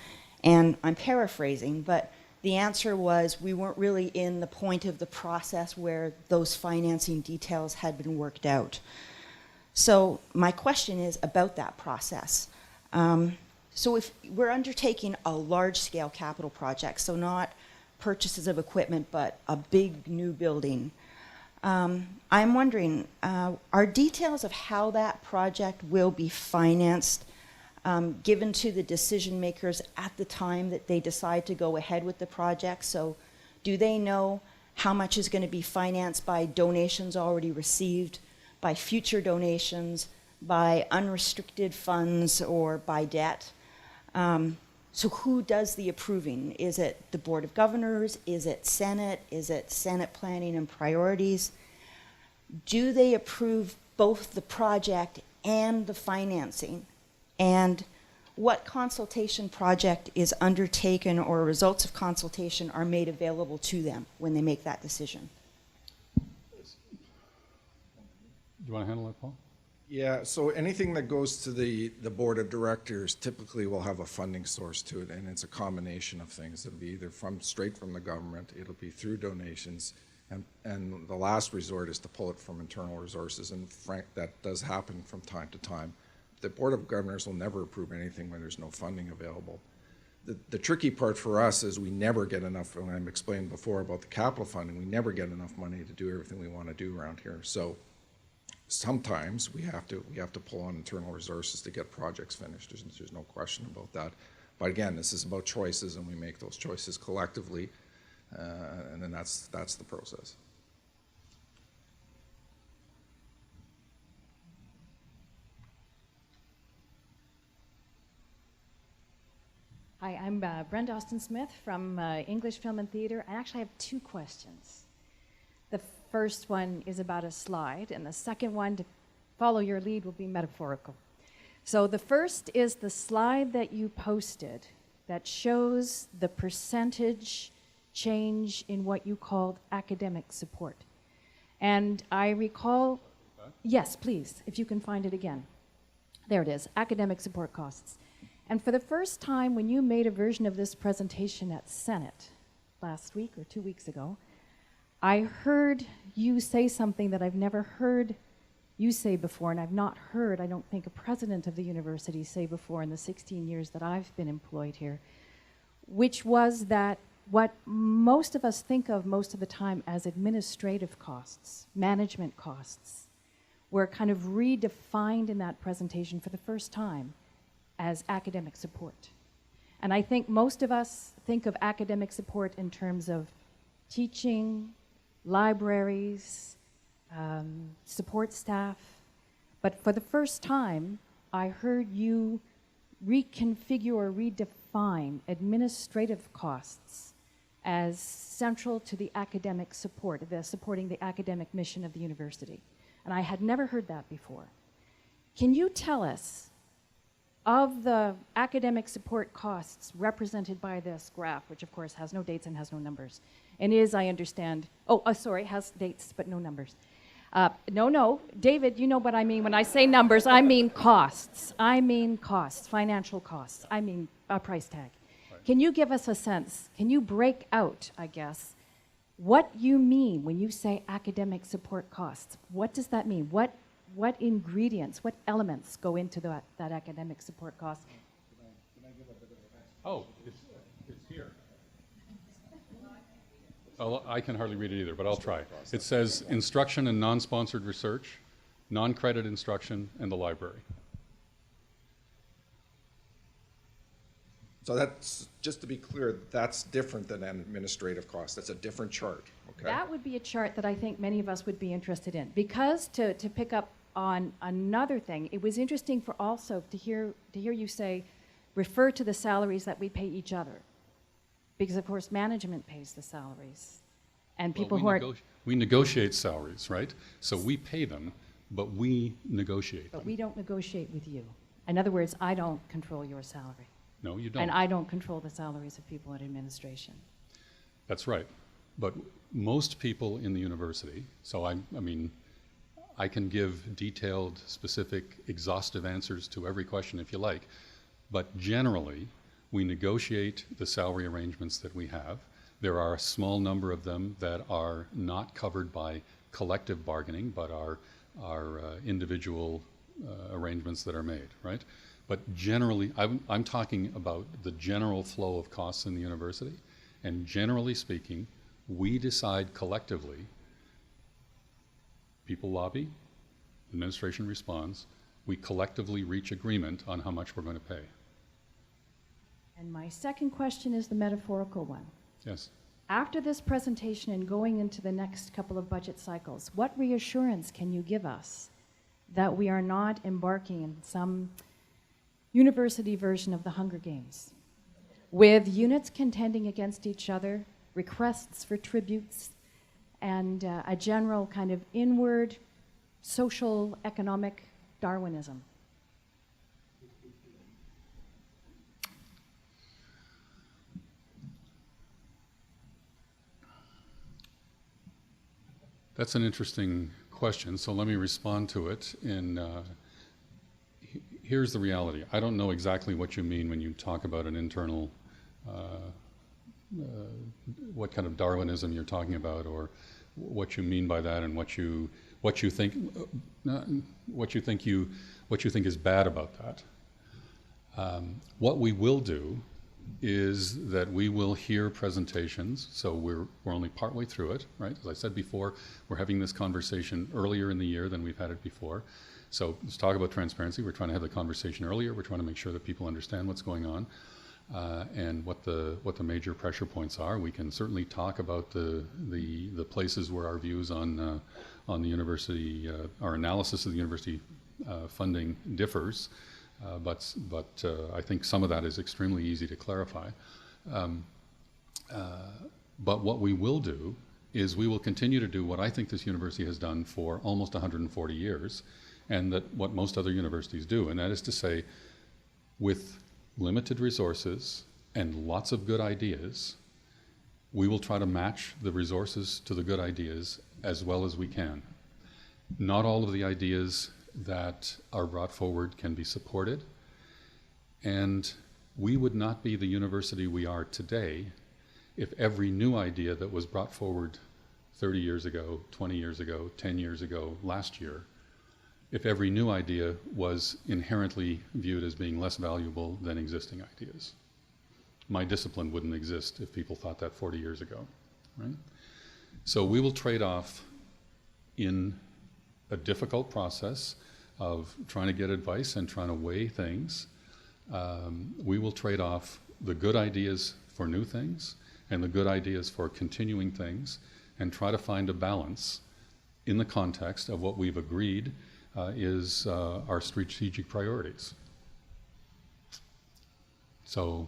And I'm paraphrasing, but the answer was we weren't really in the point of the process where those financing details had been worked out. So my question is about that process. So if we're undertaking a large-scale capital project, so not purchases of equipment, but a big new building, I'm wondering, are details of how that project will be financed given to the decision makers at the time that they decide to go ahead with the project? So do they know how much is going to be financed by donations already received, by future donations, by unrestricted funds, or by debt? So who does the approving? Is it the Board of Governors? Is it Senate? Is it Senate Planning and Priorities? Do they approve both the project and the financing? And what consultation project is undertaken or results of consultation are made available to them when they make that decision? Do you want to handle that, Paul? Yeah, so anything that goes to the board of directors typically will have a funding source to it, and it's a combination of things. It'll be either straight from the government, it'll be through donations, and the last resort is to pull it from internal resources, and Frank, that does happen from time to time. The Board of Governors will never approve anything when there's no funding available. The tricky part for us is we never get enough, and I explained before about the capital funding, we never get enough money to do everything we want to do around here. So sometimes we have to pull on internal resources to get projects finished. There's no question about that. But again, this is about choices, and we make those choices collectively, and then that's the process. Hi, I'm Brenda Austin-Smith from English Film and Theatre. I actually have two questions. The first one is about a slide, and the second one, to follow your lead, will be metaphorical. So the first is the slide that you posted that shows the percentage change in what you called academic support. And I recall, yes, please, if you can find it again. There it is, academic support costs. And for the first time, when you made a version of this presentation at Senate last week or 2 weeks ago, I heard you say something that I've never heard you say before, and I've not heard, I don't think, a president of the university say before in the 16 years that I've been employed here, which was that what most of us think of most of the time as administrative costs, management costs, were kind of redefined in that presentation for the first time as academic support. And I think most of us think of academic support in terms of teaching, libraries, support staff. But for the first time, I heard you reconfigure or redefine administrative costs as central to the academic support, supporting the academic mission of the university. And I had never heard that before. Can you tell us, of the academic support costs represented by this graph, which of course has no dates and has no numbers, and is, I understand, sorry, has dates but no numbers. No, David, you know what I mean when I say numbers. I mean costs. I mean costs, financial costs. I mean a price tag. Right. Can you give us a sense, can you break out, I guess, what you mean when you say academic support costs? What does that mean? What ingredients, what elements go into that academic support cost? Can I give a bit of a... Oh, it's here. I can hardly read it either, but I'll try. It says instruction and non-sponsored research, non-credit instruction, and the library. So that's, just to be clear, that's different than an administrative cost. That's a different chart, okay? That would be a chart that I think many of us would be interested in, because to pick up on another thing, it was interesting for also to hear you say, refer to the salaries that we pay each other. Because of course management pays the salaries. And people who are... We negotiate salaries, right? So we pay them, but we negotiate them. But we don't negotiate with you. In other words, I don't control your salary. No, you don't. And I don't control the salaries of people in administration. That's right. But most people in the university, so I mean, I can give detailed, specific, exhaustive answers to every question if you like, but generally, we negotiate the salary arrangements that we have. There are a small number of them that are not covered by collective bargaining, but are individual arrangements that are made, right? But generally, I'm talking about the general flow of costs in the university, and generally speaking, we decide collectively, people lobby, administration responds, we collectively reach agreement on how much we're going to pay. And my second question is the metaphorical one. Yes. After this presentation and going into the next couple of budget cycles, what reassurance can you give us that we are not embarking in some university version of the Hunger Games, with units contending against each other, requests for tributes, and a general kind of inward social economic Darwinism? That's an interesting question, so let me respond to it. Here's the reality. I don't know exactly what you mean when you talk about an internal, what kind of Darwinism you're talking about, or what you mean by that, and what you think is bad about that. What we will do is that we will hear presentations, so we're only partway through it, right? As I said before, we're having this conversation earlier in the year than we've had it before. So let's talk about transparency. We're trying to have the conversation earlier. We're trying to make sure that people understand what's going on and what the major pressure points are. We can certainly talk about the places where our views on the university, our analysis of the university funding differs. But I think some of that is extremely easy to clarify. But what we will do is we will continue to do what I think this university has done for almost 140 years, and that what most other universities do, and that is to say, with limited resources and lots of good ideas, we will try to match the resources to the good ideas as well as we can. Not all of the ideas that are brought forward can be supported, and we would not be the university we are today if every new idea that was brought forward 30 years ago, 20 years ago, 10 years ago, last year, if every new idea was inherently viewed as being less valuable than existing ideas. My discipline wouldn't exist if people thought that 40 years ago, right? So we will trade off in a difficult process of trying to get advice and trying to weigh things. We will trade off the good ideas for new things and the good ideas for continuing things, and try to find a balance in the context of what we've agreed is our strategic priorities. So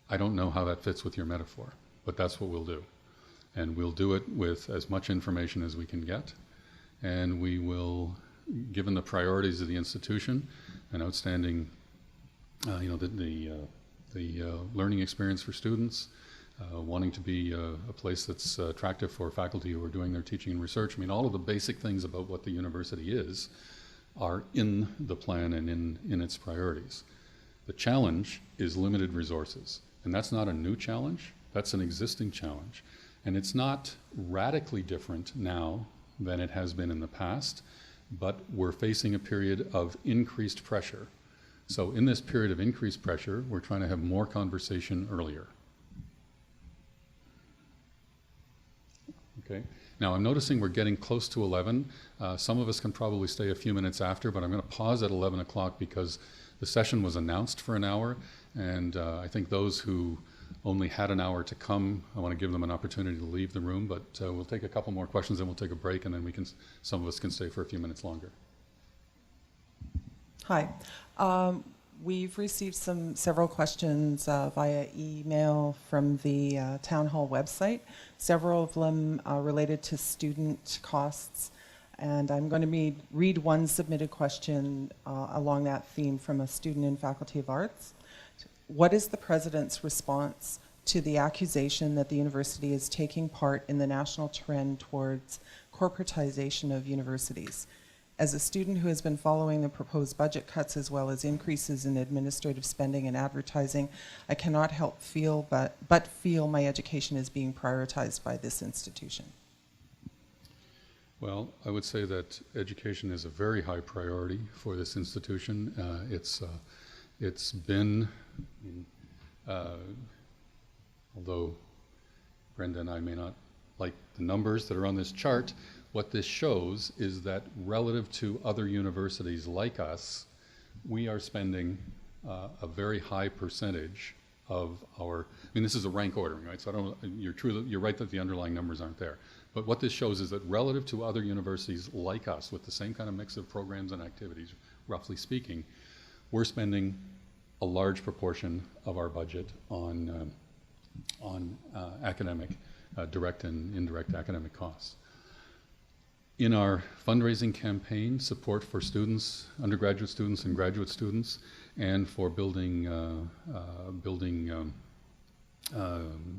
I don't know how that fits with your metaphor, but that's what we'll do. And we'll do it with as much information as we can get, and we will, given the priorities of the institution, an outstanding, the learning experience for students, wanting to be a place that's attractive for faculty who are doing their teaching and research. I mean, all of the basic things about what the university is are in the plan and in its priorities. The challenge is limited resources, and that's not a new challenge, that's an existing challenge. And it's not radically different now than it has been in the past, but we're facing a period of increased pressure. So in this period of increased pressure, we're trying to have more conversation earlier. Okay. Now I'm noticing we're getting close to 11. Some of us can probably stay a few minutes after, but I'm going to pause at 11 o'clock because the session was announced for an hour, and I think those who only had an hour to come, I want to give them an opportunity to leave the room, but we'll take a couple more questions and we'll take a break, and then some of us can stay for a few minutes longer. Hi. We've received several questions via email from the Town Hall website, several of them related to student costs. And I'm going to read one submitted question along that theme from a student in Faculty of Arts. What is the President's response to the accusation that the university is taking part in the national trend towards corporatization of universities? As a student who has been following the proposed budget cuts as well as increases in administrative spending and advertising, I cannot help but feel my education is being prioritized by this institution. Well, I would say that education is a very high priority for this institution. It's been, although Brenda and I may not like the numbers that are on this chart, what this shows is that relative to other universities like us, we are spending a very high percentage of our, I mean, this is a rank ordering, right? So you're right that the underlying numbers aren't there. But what this shows is that relative to other universities like us with the same kind of mix of programs and activities, roughly speaking, we're spending a large proportion of our budget on academic, direct and indirect academic costs. In our fundraising campaign, support for students, undergraduate students and graduate students, and for building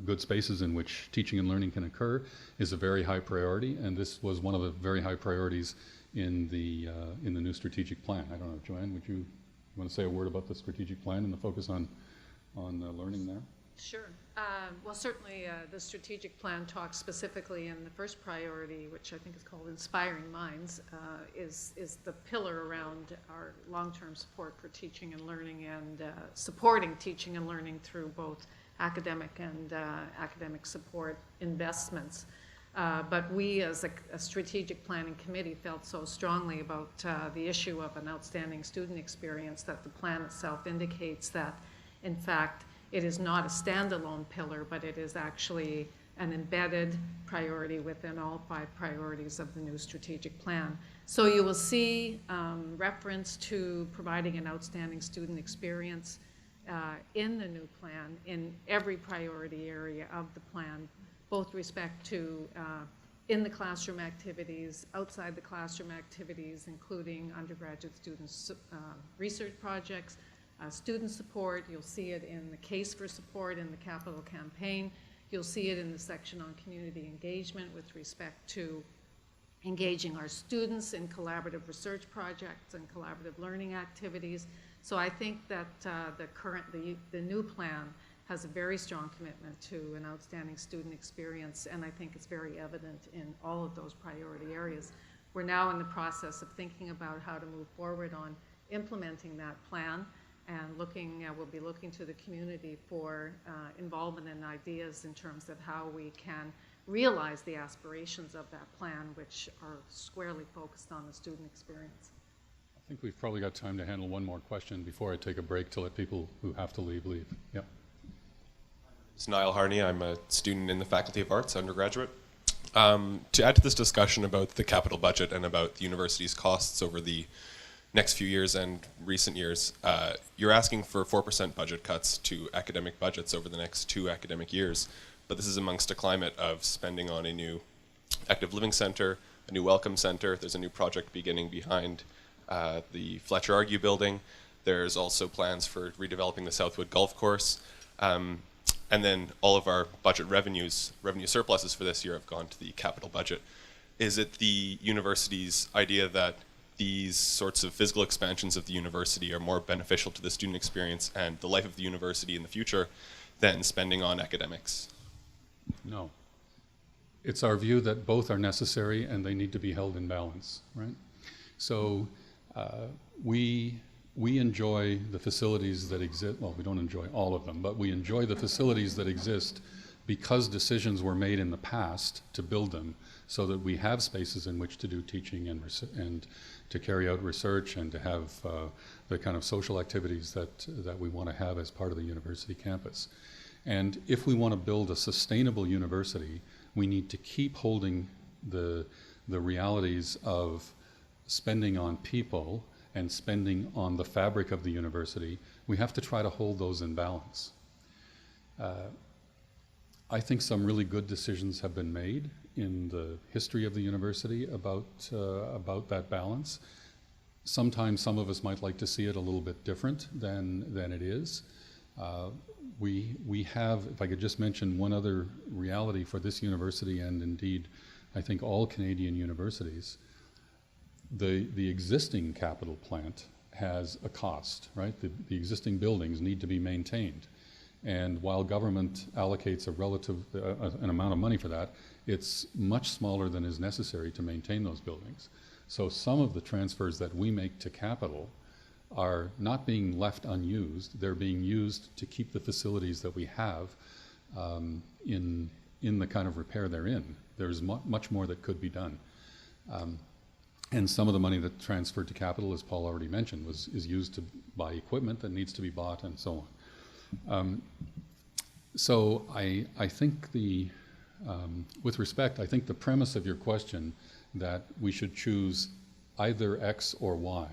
good spaces in which teaching and learning can occur is a very high priority, and this was one of the very high priorities in the new strategic plan. I don't know, Joanne, would you want to say a word about the strategic plan and the focus on learning there? Sure. Well, certainly the strategic plan talks specifically in the first priority, which I think is called Inspiring Minds, is the pillar around our long-term support for teaching and learning and supporting teaching and learning through both academic and academic support investments. But we as a strategic planning committee felt so strongly about the issue of an outstanding student experience that the plan itself indicates that, in fact, it is not a standalone pillar, but it is actually an embedded priority within all 5 priorities of the new strategic plan. So you will see reference to providing an outstanding student experience in the new plan in every priority area of the plan, both respect to in the classroom activities, outside the classroom activities, including undergraduate students' research projects, student support. You'll see it in the case for support in the capital campaign. You'll see it in the section on community engagement with respect to engaging our students in collaborative research projects and collaborative learning activities. So I think that the new plan has a very strong commitment to an outstanding student experience, and I think it's very evident in all of those priority areas. We're now in the process of thinking about how to move forward on implementing that plan, and we'll be looking to the community for involvement and ideas in terms of how we can realize the aspirations of that plan, which are squarely focused on the student experience. I think we've probably got time to handle one more question before I take a break to let people who have to leave. Yep. It's Niall Harney. I'm a student in the Faculty of Arts, undergraduate. To add to this discussion about the capital budget and about the university's costs over the next few years and recent years, you're asking for 4% budget cuts to academic budgets over the next 2 academic years, but this is amongst a climate of spending on a new active living center, a new welcome center. There's a new project beginning behind the Fletcher Argue building. There's also plans for redeveloping the Southwood Golf Course. And then all of our budget revenue surpluses for this year have gone to the capital budget. Is it the university's idea that these sorts of physical expansions of the university are more beneficial to the student experience and the life of the university in the future than spending on academics? No. It's our view that both are necessary and they need to be held in balance, right? So we enjoy the facilities that exist. Well, we don't enjoy all of them, but we enjoy the facilities that exist because decisions were made in the past to build them so that we have spaces in which to do teaching and to carry out research and to have the kind of social activities that we want to have as part of the university campus. And if we want to build a sustainable university, we need to keep holding the realities of spending on people and spending on the fabric of the university, we have to try to hold those in balance. I think some really good decisions have been made in the history of the university about that balance. Sometimes some of us might like to see it a little bit different than it is. We have, if I could just mention one other reality for this university, and indeed I think all Canadian universities, the existing capital plant has a cost, right? The existing buildings need to be maintained. And while government allocates an amount of money for that, it's much smaller than is necessary to maintain those buildings. So some of the transfers that we make to capital are not being left unused. They're being used to keep the facilities that we have in the kind of repair they're in. There's much more that could be done. And some of the money that transferred to capital, as Paul already mentioned, is used to buy equipment that needs to be bought and so on. So I think with respect, I think the premise of your question that we should choose either X or Y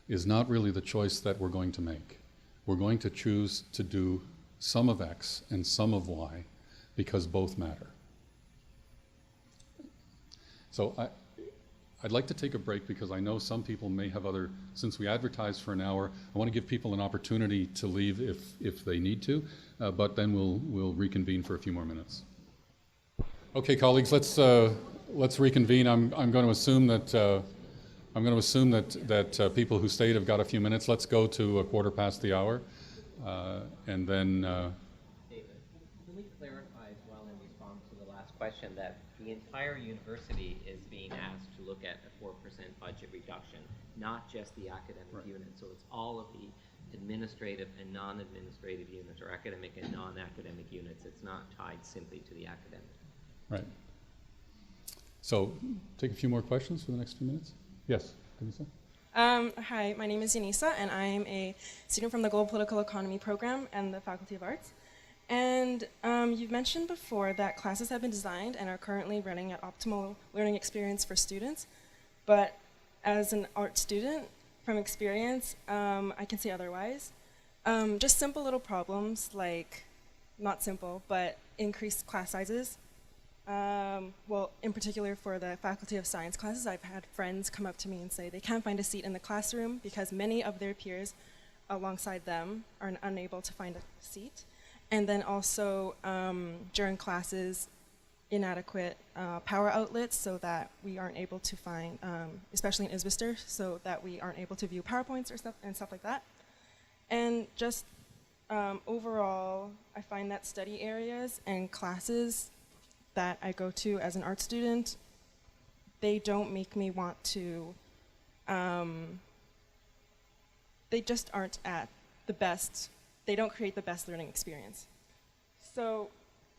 is not really the choice that we're going to make. We're going to choose to do some of X and some of Y because both matter. So I'd like to take a break because I know some people may have since we advertised for an hour, I want to give people an opportunity to leave if they need to, but then we'll reconvene for a few more minutes. Okay, colleagues, let's reconvene. I'm going to assume that people who stayed have got a few minutes. Let's go to 1:15 the hour, and then. David, can we clarify as well in response to the last question that the entire university is being asked to look at a 4% budget reduction, not just the academic unit. So it's all of the administrative and non-administrative units, or academic and non-academic units. It's not tied simply to the academic. Right. So take a few more questions for the next few minutes. Yes, Denisa? Hi, my name is Yanisa, and I am a student from the Global Political Economy program and the Faculty of Arts. And you've mentioned before that classes have been designed and are currently running at optimal learning experience for students. But as an art student, from experience, I can say otherwise. Just simple little problems like, not simple, but increased class sizes. Well, in particular for the Faculty of Science classes, I've had friends come up to me and say they can't find a seat in the classroom because many of their peers alongside them are unable to find a seat. And then also during classes, inadequate power outlets so that we aren't able to find, especially in ISBISTER, so that we aren't able to view PowerPoints or stuff like that. And just overall, I find that study areas and classes that I go to as an art student, they don't make me want to, they just aren't at the best, they don't create the best learning experience. So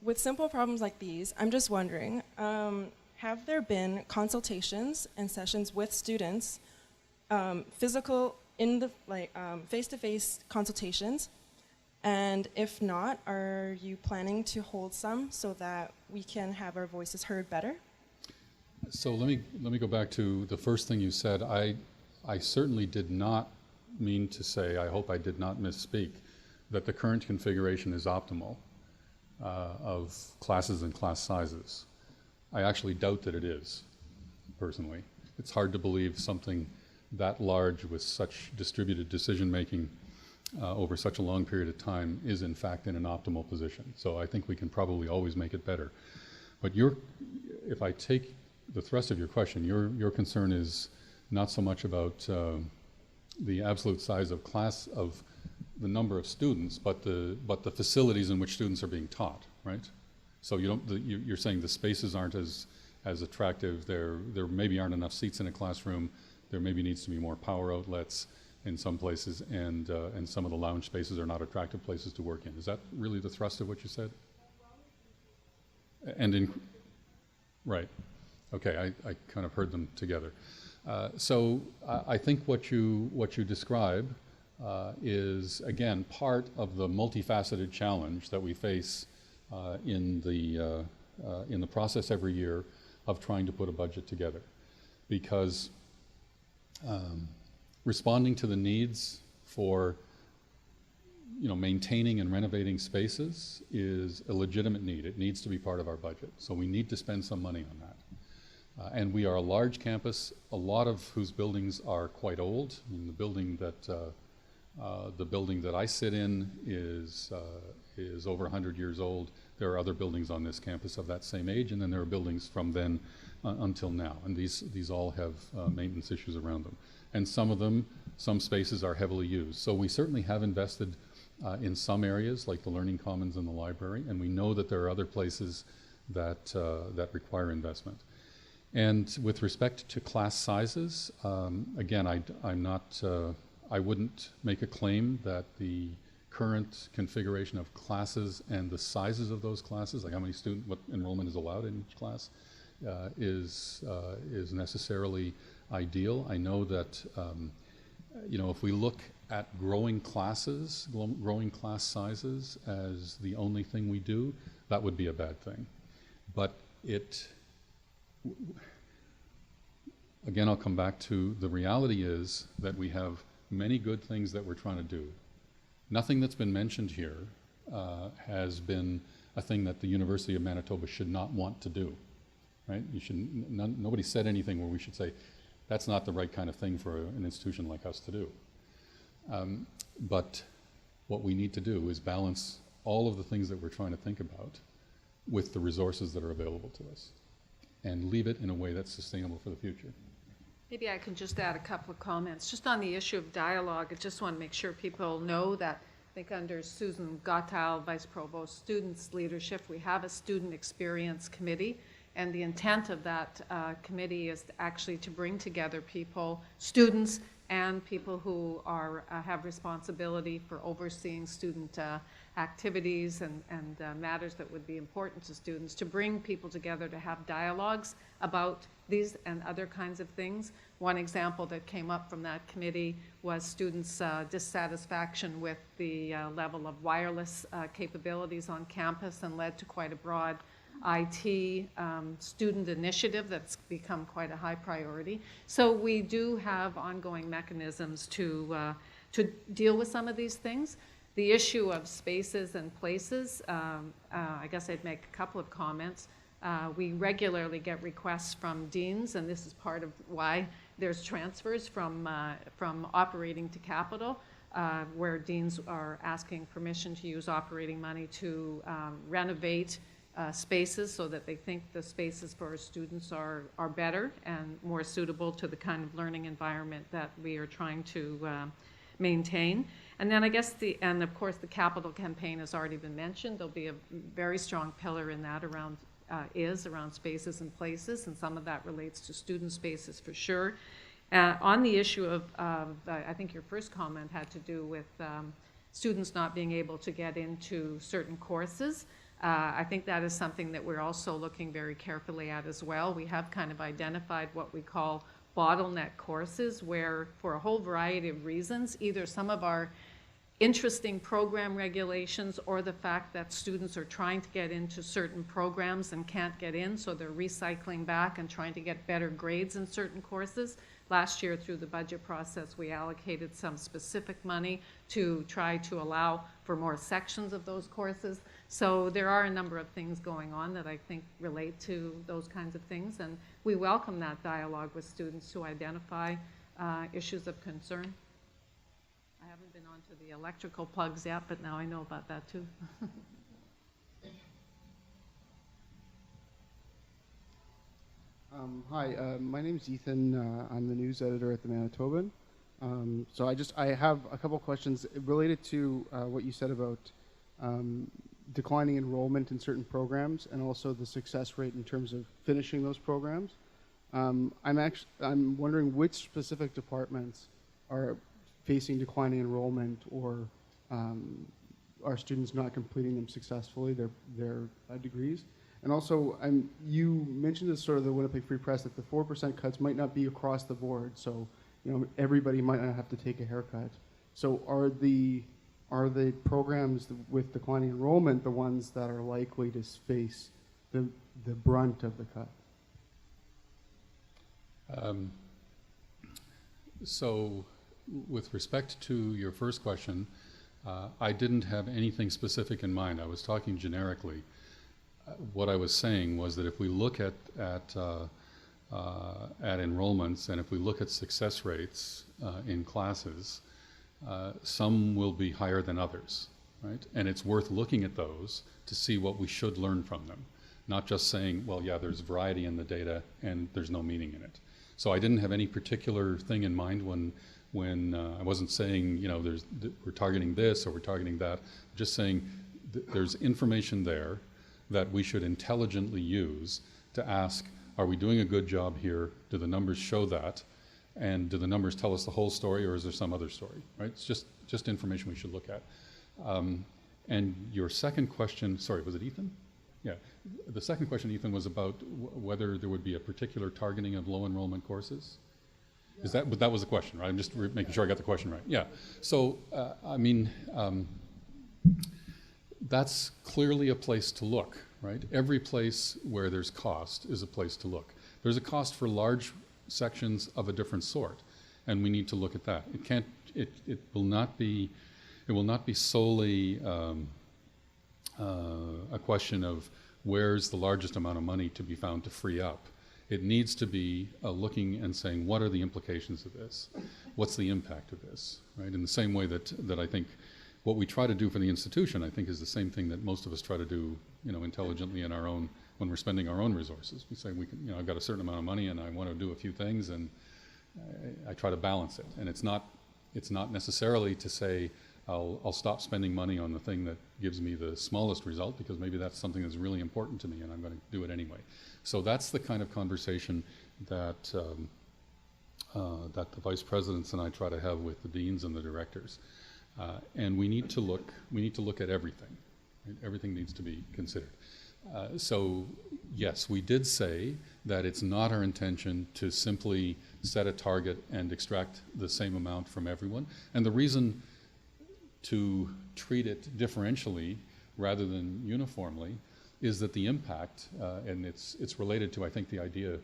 with simple problems like these, I'm just wondering, have there been consultations and sessions with students, face-to-face consultations? And if not, are you planning to hold some so that we can have our voices heard better? So let me go back to the first thing you said. I certainly did not mean to say, I hope I did not misspeak, that the current configuration is optimal of classes and class sizes. I actually doubt that it is, personally. It's hard to believe something that large with such distributed decision-making over such a long period of time is in fact in an optimal position. So I think we can probably always make it better. But if I take the thrust of your question, your concern is not so much about the absolute size of class, of the number of students, but the facilities in which students are being taught, right? So you're saying the spaces aren't as attractive. There maybe aren't enough seats in a classroom. There maybe needs to be more power outlets in some places, and some of the lounge spaces are not attractive places to work in. Is that really the thrust of what you said? Right. Okay, I kind of heard them together. So I think what you describe is, again, part of the multifaceted challenge that we face in the process every year of trying to put a budget together. Because responding to the needs for maintaining and renovating spaces is a legitimate need. It needs to be part of our budget. So we need to spend some money on that. And we are a large campus, a lot of whose buildings are quite old. I mean, the building that I sit in is over 100 years old. There are other buildings on this campus of that same age, and then there are buildings from then until now. And these all have maintenance issues around them. And some spaces are heavily used. So we certainly have invested in some areas, like the Learning Commons and the library, and we know that there are other places that require investment. And with respect to class sizes, again, I wouldn't make a claim that the current configuration of classes and the sizes of those classes, like what enrollment is allowed in each class, is necessarily ideal. I know that if we look at growing class sizes as the only thing we do, that would be a bad thing. But again, I'll come back to the reality is that we have many good things that we're trying to do. Nothing that's been mentioned here has been a thing that the University of Manitoba should not want to do, right? Nobody said anything where we should say, that's not the right kind of thing for an institution like us to do. But what we need to do is balance all of the things that we're trying to think about with the resources that are available to us and leave it in a way that's sustainable for the future. Maybe I can just add a couple of comments. Just on the issue of dialogue, I just want to make sure people know that I think under Susan Gottal, Vice Provost Students Leadership, we have a Student Experience Committee. And the intent of that committee is actually to bring together people, students, and people who have responsibility for overseeing student activities and matters that would be important to students, to bring people together to have dialogues about these and other kinds of things. One example that came up from that committee was students' dissatisfaction with the level of wireless capabilities on campus, and led to quite a broad IT student initiative that's become quite a high priority. So we do have ongoing mechanisms to deal with some of these things. The issue of spaces and places, I guess I'd make a couple of comments. We regularly get requests from deans, and this is part of why there's transfers from operating to capital, where deans are asking permission to use operating money to renovate spaces so that they think the spaces for our students are better and more suitable to the kind of learning environment that we are trying to maintain. And then I guess and of course the capital campaign has already been mentioned. There'll be a very strong pillar in that around spaces and places, and some of that relates to student spaces for sure. On the issue of I think your first comment had to do with students not being able to get into certain courses. I think that is something that we're also looking very carefully at as well. We have kind of identified what we call bottleneck courses, where for a whole variety of reasons, either some of our interesting program regulations or the fact that students are trying to get into certain programs and can't get in, so they're recycling back and trying to get better grades in certain courses. Last year, through the budget process, we allocated some specific money to try to allow for more sections of those courses. So there are a number of things going on that I think relate to those kinds of things, and we welcome that dialogue with students to identify issues of concern. I haven't been onto the electrical plugs yet, but now I know about that too. Hi, my name is Ethan. I'm the news editor at the Manitoban. So I have a couple questions related to what you said about declining enrollment in certain programs and also the success rate in terms of finishing those programs. I'm wondering which specific departments are facing declining enrollment, or are students not completing them successfully, their degrees? And also, you mentioned this sort of the Winnipeg Free Press, that the 4% cuts might not be across the board, so everybody might not have to take a haircut. So are the programs with declining enrollment the ones that are likely to face the brunt of the cut? So with respect to your first question, I didn't have anything specific in mind. I was talking generically. What I was saying was that if we look at enrollments and if we look at success rates in classes, some will be higher than others, right? And it's worth looking at those to see what we should learn from them, not just saying, well, yeah, there's variety in the data and there's no meaning in it. So I didn't have any particular thing in mind when I wasn't saying, you know, we're targeting this or we're targeting that. Just saying there's information there that we should intelligently use to ask, are we doing a good job here? Do the numbers show that? And do the numbers tell us the whole story, or is there some other story, right? It's just information we should look at. And your second question, sorry, was it Ethan? Yeah, the second question, Ethan, was about whether there would be a particular targeting of low enrollment courses. Is that, but that was the question, right? I'm just making sure I got the question right. Yeah, so, I mean, that's clearly a place to look, right? Every place where there's cost is a place to look. There's a cost for large sections of a different sort, and we need to look at that. It can't, it will not be solely a question of where's the largest amount of money to be found to free up. It needs to be looking and saying, what are the implications of this? What's the impact of this, right? In the same way that I think what we try to do for the institution, I think, is the same thing that most of us try to do, you know, intelligently in our own, when we're spending our own resources. We say, we can, you know, I've got a certain amount of money and I want to do a few things, and I try to balance it. And it's not necessarily to say, I'll stop spending money on the thing that gives me the smallest result, because maybe that's something that's really important to me and I'm going to do it anyway. So that's the kind of conversation that that the vice presidents and I try to have with the deans and the directors. And we need to look at everything. Right? Everything needs to be considered. So yes, we did say that it's not our intention to simply set a target and extract the same amount from everyone. And the reason to treat it differentially rather than uniformly is that the impact, and it's related to, I think, the idea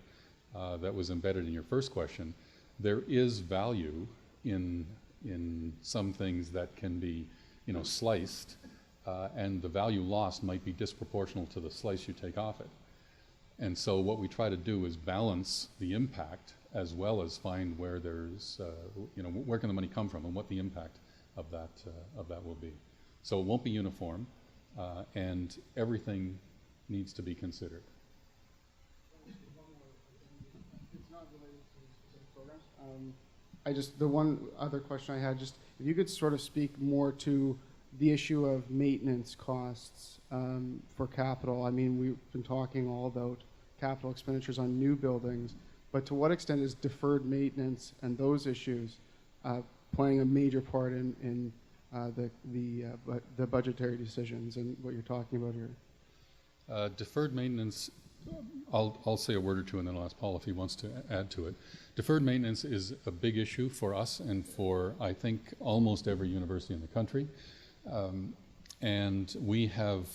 that was embedded in your first question. There is value in some things that can be, you know, sliced, and the value lost might be disproportional to the slice you take off it. And so what we try to do is balance the impact as well as find where there's, you know, where can the money come from and what the impact of that will be. So it won't be uniform, and everything needs to be considered. It's not related to specific programs. The one other question I had, just if you could sort of speak more to the issue of maintenance costs for capital. I mean, we've been talking all about capital expenditures on new buildings, but to what extent is deferred maintenance and those issues playing a major part in the budgetary decisions and what you're talking about here? Deferred maintenance, I'll say a word or two and then I'll ask Paul if he wants to add to it. Deferred maintenance is a big issue for us and for, I think, almost every university in the country. And we have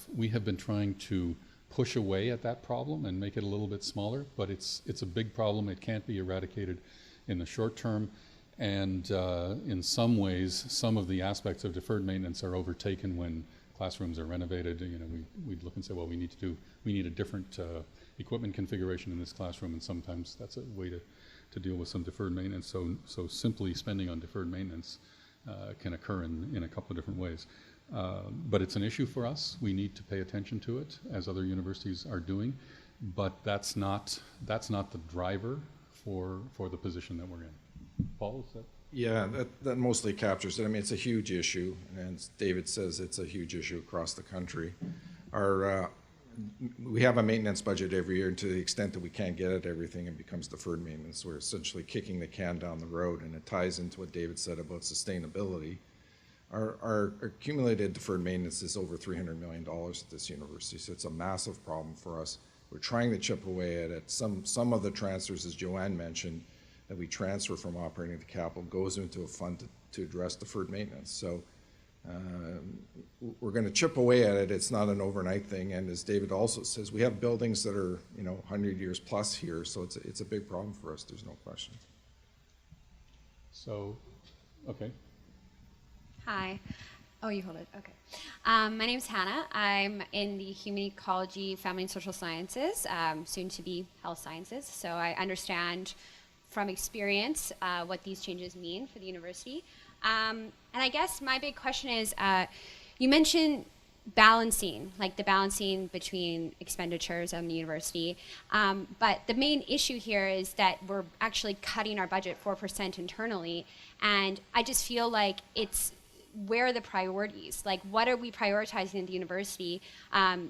been trying to push away at that problem and make it a little bit smaller, but it's a big problem. It can't be eradicated in the short term. And in some ways, some of the aspects of deferred maintenance are overtaken when classrooms are renovated. You know, we'd look and say, well, we need a different equipment configuration in this classroom, and sometimes that's a way to deal with some deferred maintenance. So simply spending on deferred maintenance can occur in a couple of different ways. But it's an issue for us. We need to pay attention to it, as other universities are doing. But that's not the driver for the position that we're in. Paul, is that? Yeah, that mostly captures it. I mean, it's a huge issue, and as David says, it's a huge issue across the country. We have a maintenance budget every year, and to the extent that we can't get at everything, it becomes deferred maintenance. We're essentially kicking the can down the road, and it ties into what David said about sustainability. Our accumulated deferred maintenance is over $300 million at this university, so it's a massive problem for us. We're trying to chip away at it. Some of the transfers, as Joanne mentioned, that we transfer from operating to capital goes into a fund to address deferred maintenance. So we're going to chip away at it. It's not an overnight thing. And as David also says, we have buildings that are, you know, 100 years plus here. So it's a big problem for us. There's no question. So Okay. Hi. Oh, you hold it. Okay. My name's Hannah. I'm in the Human Ecology, Family and Social Sciences, soon to be Health Sciences. So I understand from experience what these changes mean for the university. And I guess my big question is, you mentioned balancing, like the balancing between expenditures and the university. But the main issue here is that we're actually cutting our budget 4% internally. And I just feel like it's, where are the priorities? Like, what are we prioritizing at the university?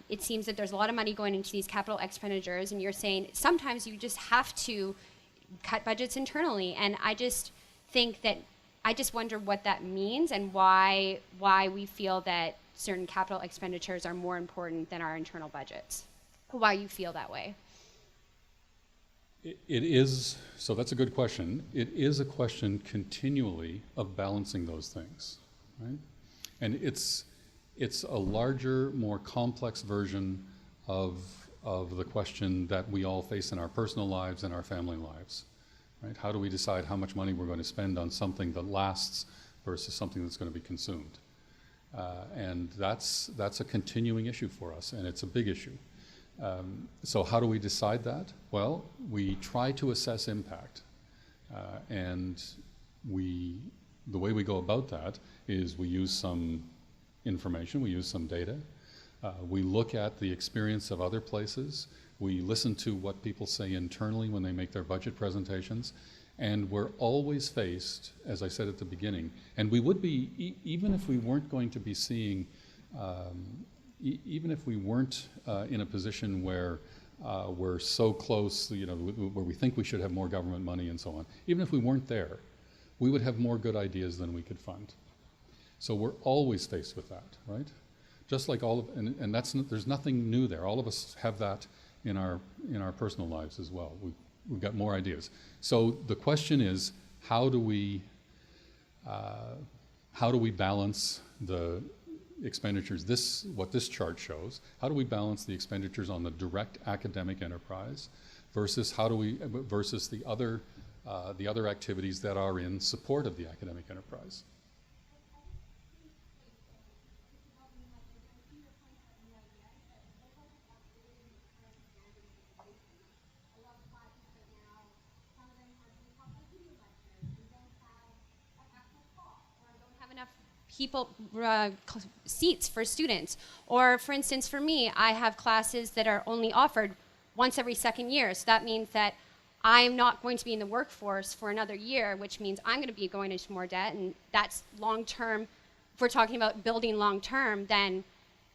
It seems that there's a lot of money going into these capital expenditures, and you're saying sometimes you just have to cut budgets internally. And I just think that, I just wonder what that means and why we feel that certain capital expenditures are more important than our internal budgets. Why you feel that way? It is, so that's a good question. It is a question continually of balancing those things. Right? And it's a larger, more complex version of the question that we all face in our personal lives and our family lives. Right? How do we decide how much money we're going to spend on something that lasts versus something that's going to be consumed? And that's a continuing issue for us, and it's a big issue. So how do we decide that? Well, we try to assess impact, and the way we go about that is we use some information, we use some data, we look at the experience of other places, we listen to what people say internally when they make their budget presentations, and we're always faced, as I said at the beginning, and we would be, even if we weren't going to be seeing, even if we weren't in a position where we're so close, you know, where we think we should have more government money and so on, even if we weren't there, we would have more good ideas than we could fund. So we're always faced with that, right? Just like all of, and there's nothing new there. All of us have that in our personal lives as well. We've got more ideas. So the question is, how do we balance the expenditures? What this chart shows. How do we balance the expenditures on the direct academic enterprise versus versus the other activities that are in support of the academic enterprise? People, seats for students. Or for instance, for me, I have classes that are only offered once every second year. So that means that I'm not going to be in the workforce for another year, which means I'm going to be going into more debt. And that's long-term. If we're talking about building long-term, then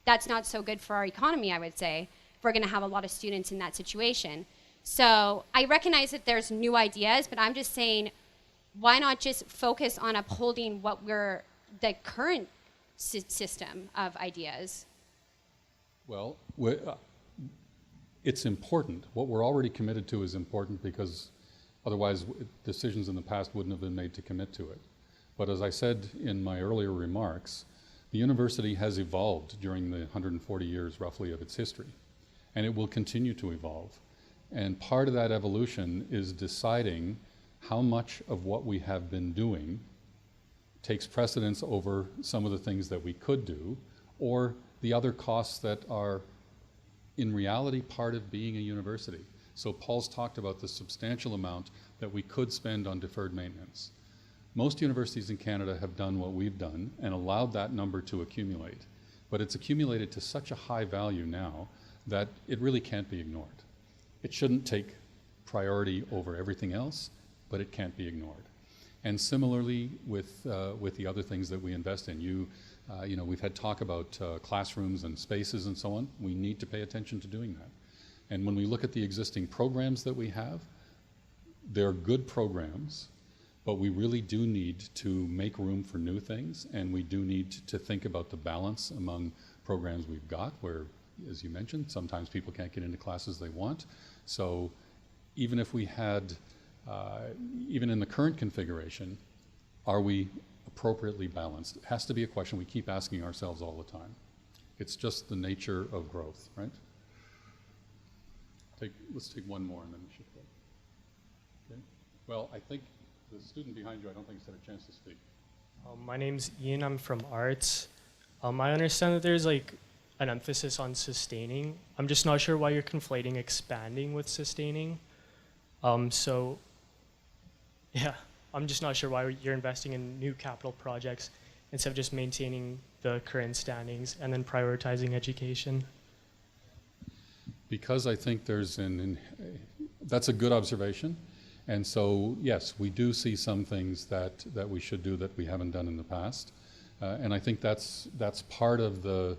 that's not so good for our economy, I would say, if we're going to have a lot of students in that situation. So I recognize that there's new ideas, but I'm just saying, why not just focus on upholding the current system of ideas? Well, it's important. What we're already committed to is important because otherwise decisions in the past wouldn't have been made to commit to it. But as I said in my earlier remarks, the university has evolved during the 140 years roughly of its history, and it will continue to evolve. And part of that evolution is deciding how much of what we have been doing takes precedence over some of the things that we could do, or the other costs that are in reality part of being a university. So Paul's talked about the substantial amount that we could spend on deferred maintenance. Most universities in Canada have done what we've done and allowed that number to accumulate. But it's accumulated to such a high value now that it really can't be ignored. It shouldn't take priority over everything else, but it can't be ignored. And similarly with the other things that we invest in. You know, we've had talk about classrooms and spaces and so on. We need to pay attention to doing that. And when we look at the existing programs that we have, they're good programs, but we really do need to make room for new things, and we do need to think about the balance among programs we've got, where, as you mentioned, sometimes people can't get into classes they want. So even if we had even in the current configuration, are we appropriately balanced? It has to be a question we keep asking ourselves all the time. It's just the nature of growth, right? Let's take one more and then we should go. Okay. Well, I think the student behind you, I don't think has had a chance to speak. My name's Ian. I'm from arts. I understand that there's like an emphasis on sustaining. I'm just not sure why you're conflating expanding with sustaining. So, yeah, I'm just not sure why you're investing in new capital projects instead of just maintaining the current standings and then prioritizing education. Because I think that's a good observation. And so, yes, we do see some things that we should do that we haven't done in the past. And I think that's part of the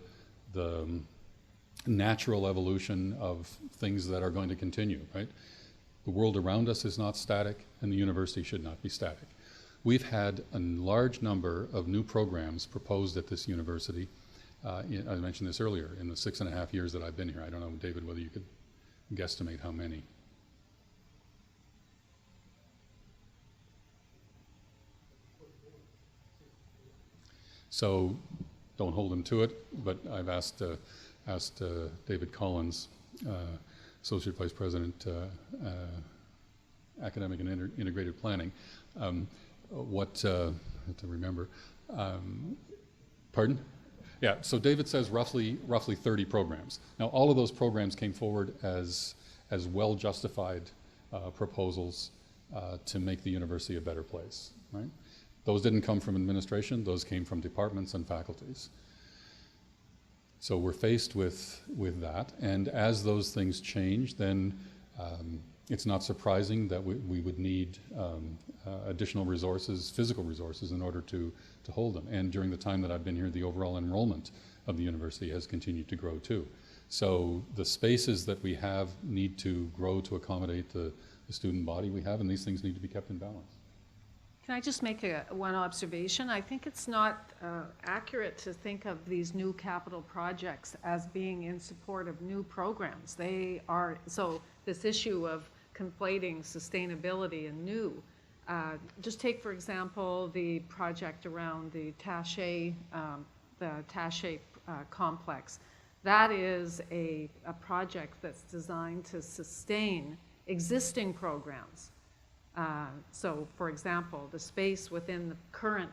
natural evolution of things that are going to continue, right? The world around us is not static, and the university should not be static. We've had a large number of new programs proposed at this university. I mentioned this earlier, in the 6.5 years that I've been here. I don't know, David, whether you could guesstimate how many. So don't hold him to it, but I've asked David Collins, Associate Vice President, Academic and Integrated Planning, to remember. Pardon? Yeah, so David says roughly 30 programs. Now, all of those programs came forward as well-justified proposals to make the university a better place, right? Those didn't come from administration, those came from departments and faculties. So we're faced with that, and as those things change, then it's not surprising that we would need additional resources, physical resources, in order to hold them. And during the time that I've been here, the overall enrollment of the university has continued to grow too. So the spaces that we have need to grow to accommodate the student body we have, and these things need to be kept in balance. Can I just make one observation? I think it's not accurate to think of these new capital projects as being in support of new programs. They are, so this issue of conflating sustainability and new. Just take, for example, the project around the Taché complex. That is a project that's designed to sustain existing programs. So, for example, the space within the current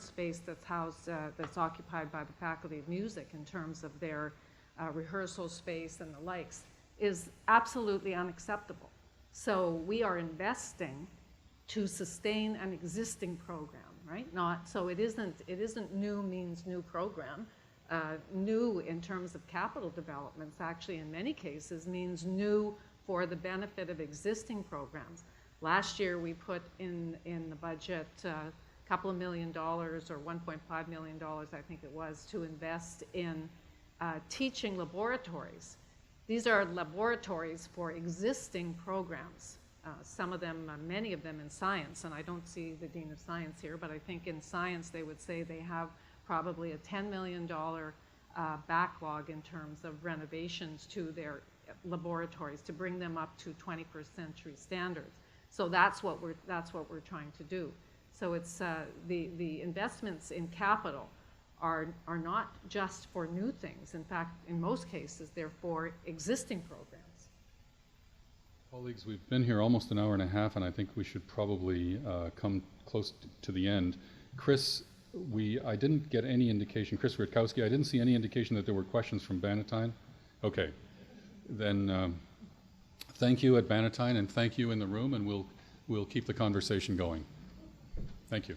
space that's housed, that's occupied by the Faculty of Music in terms of their rehearsal space and the likes, is absolutely unacceptable. So we are investing to sustain an existing program, right? Not so it isn't new means new program. New in terms of capital developments actually in many cases means new for the benefit of existing programs. Last year we put in the budget a couple of $1 million or $1.5 million, I think it was, to invest in teaching laboratories. These are laboratories for existing programs. Some of them, many of them in science, and I don't see the Dean of Science here, but I think in science they would say they have probably a $10 million backlog in terms of renovations to their laboratories to bring them up to 21st century standards. So that's what we're trying to do. So it's the investments in capital are not just for new things. In fact, in most cases, they're for existing programs. Colleagues, we've been here almost an hour and a half, and I think we should probably come close to the end. Chris, I didn't get any indication, Chris Rutkowski, I didn't see any indication that there were questions from Bannatyne. Okay, then thank you at Bannatyne, and thank you in the room, and we'll keep the conversation going. Thank you.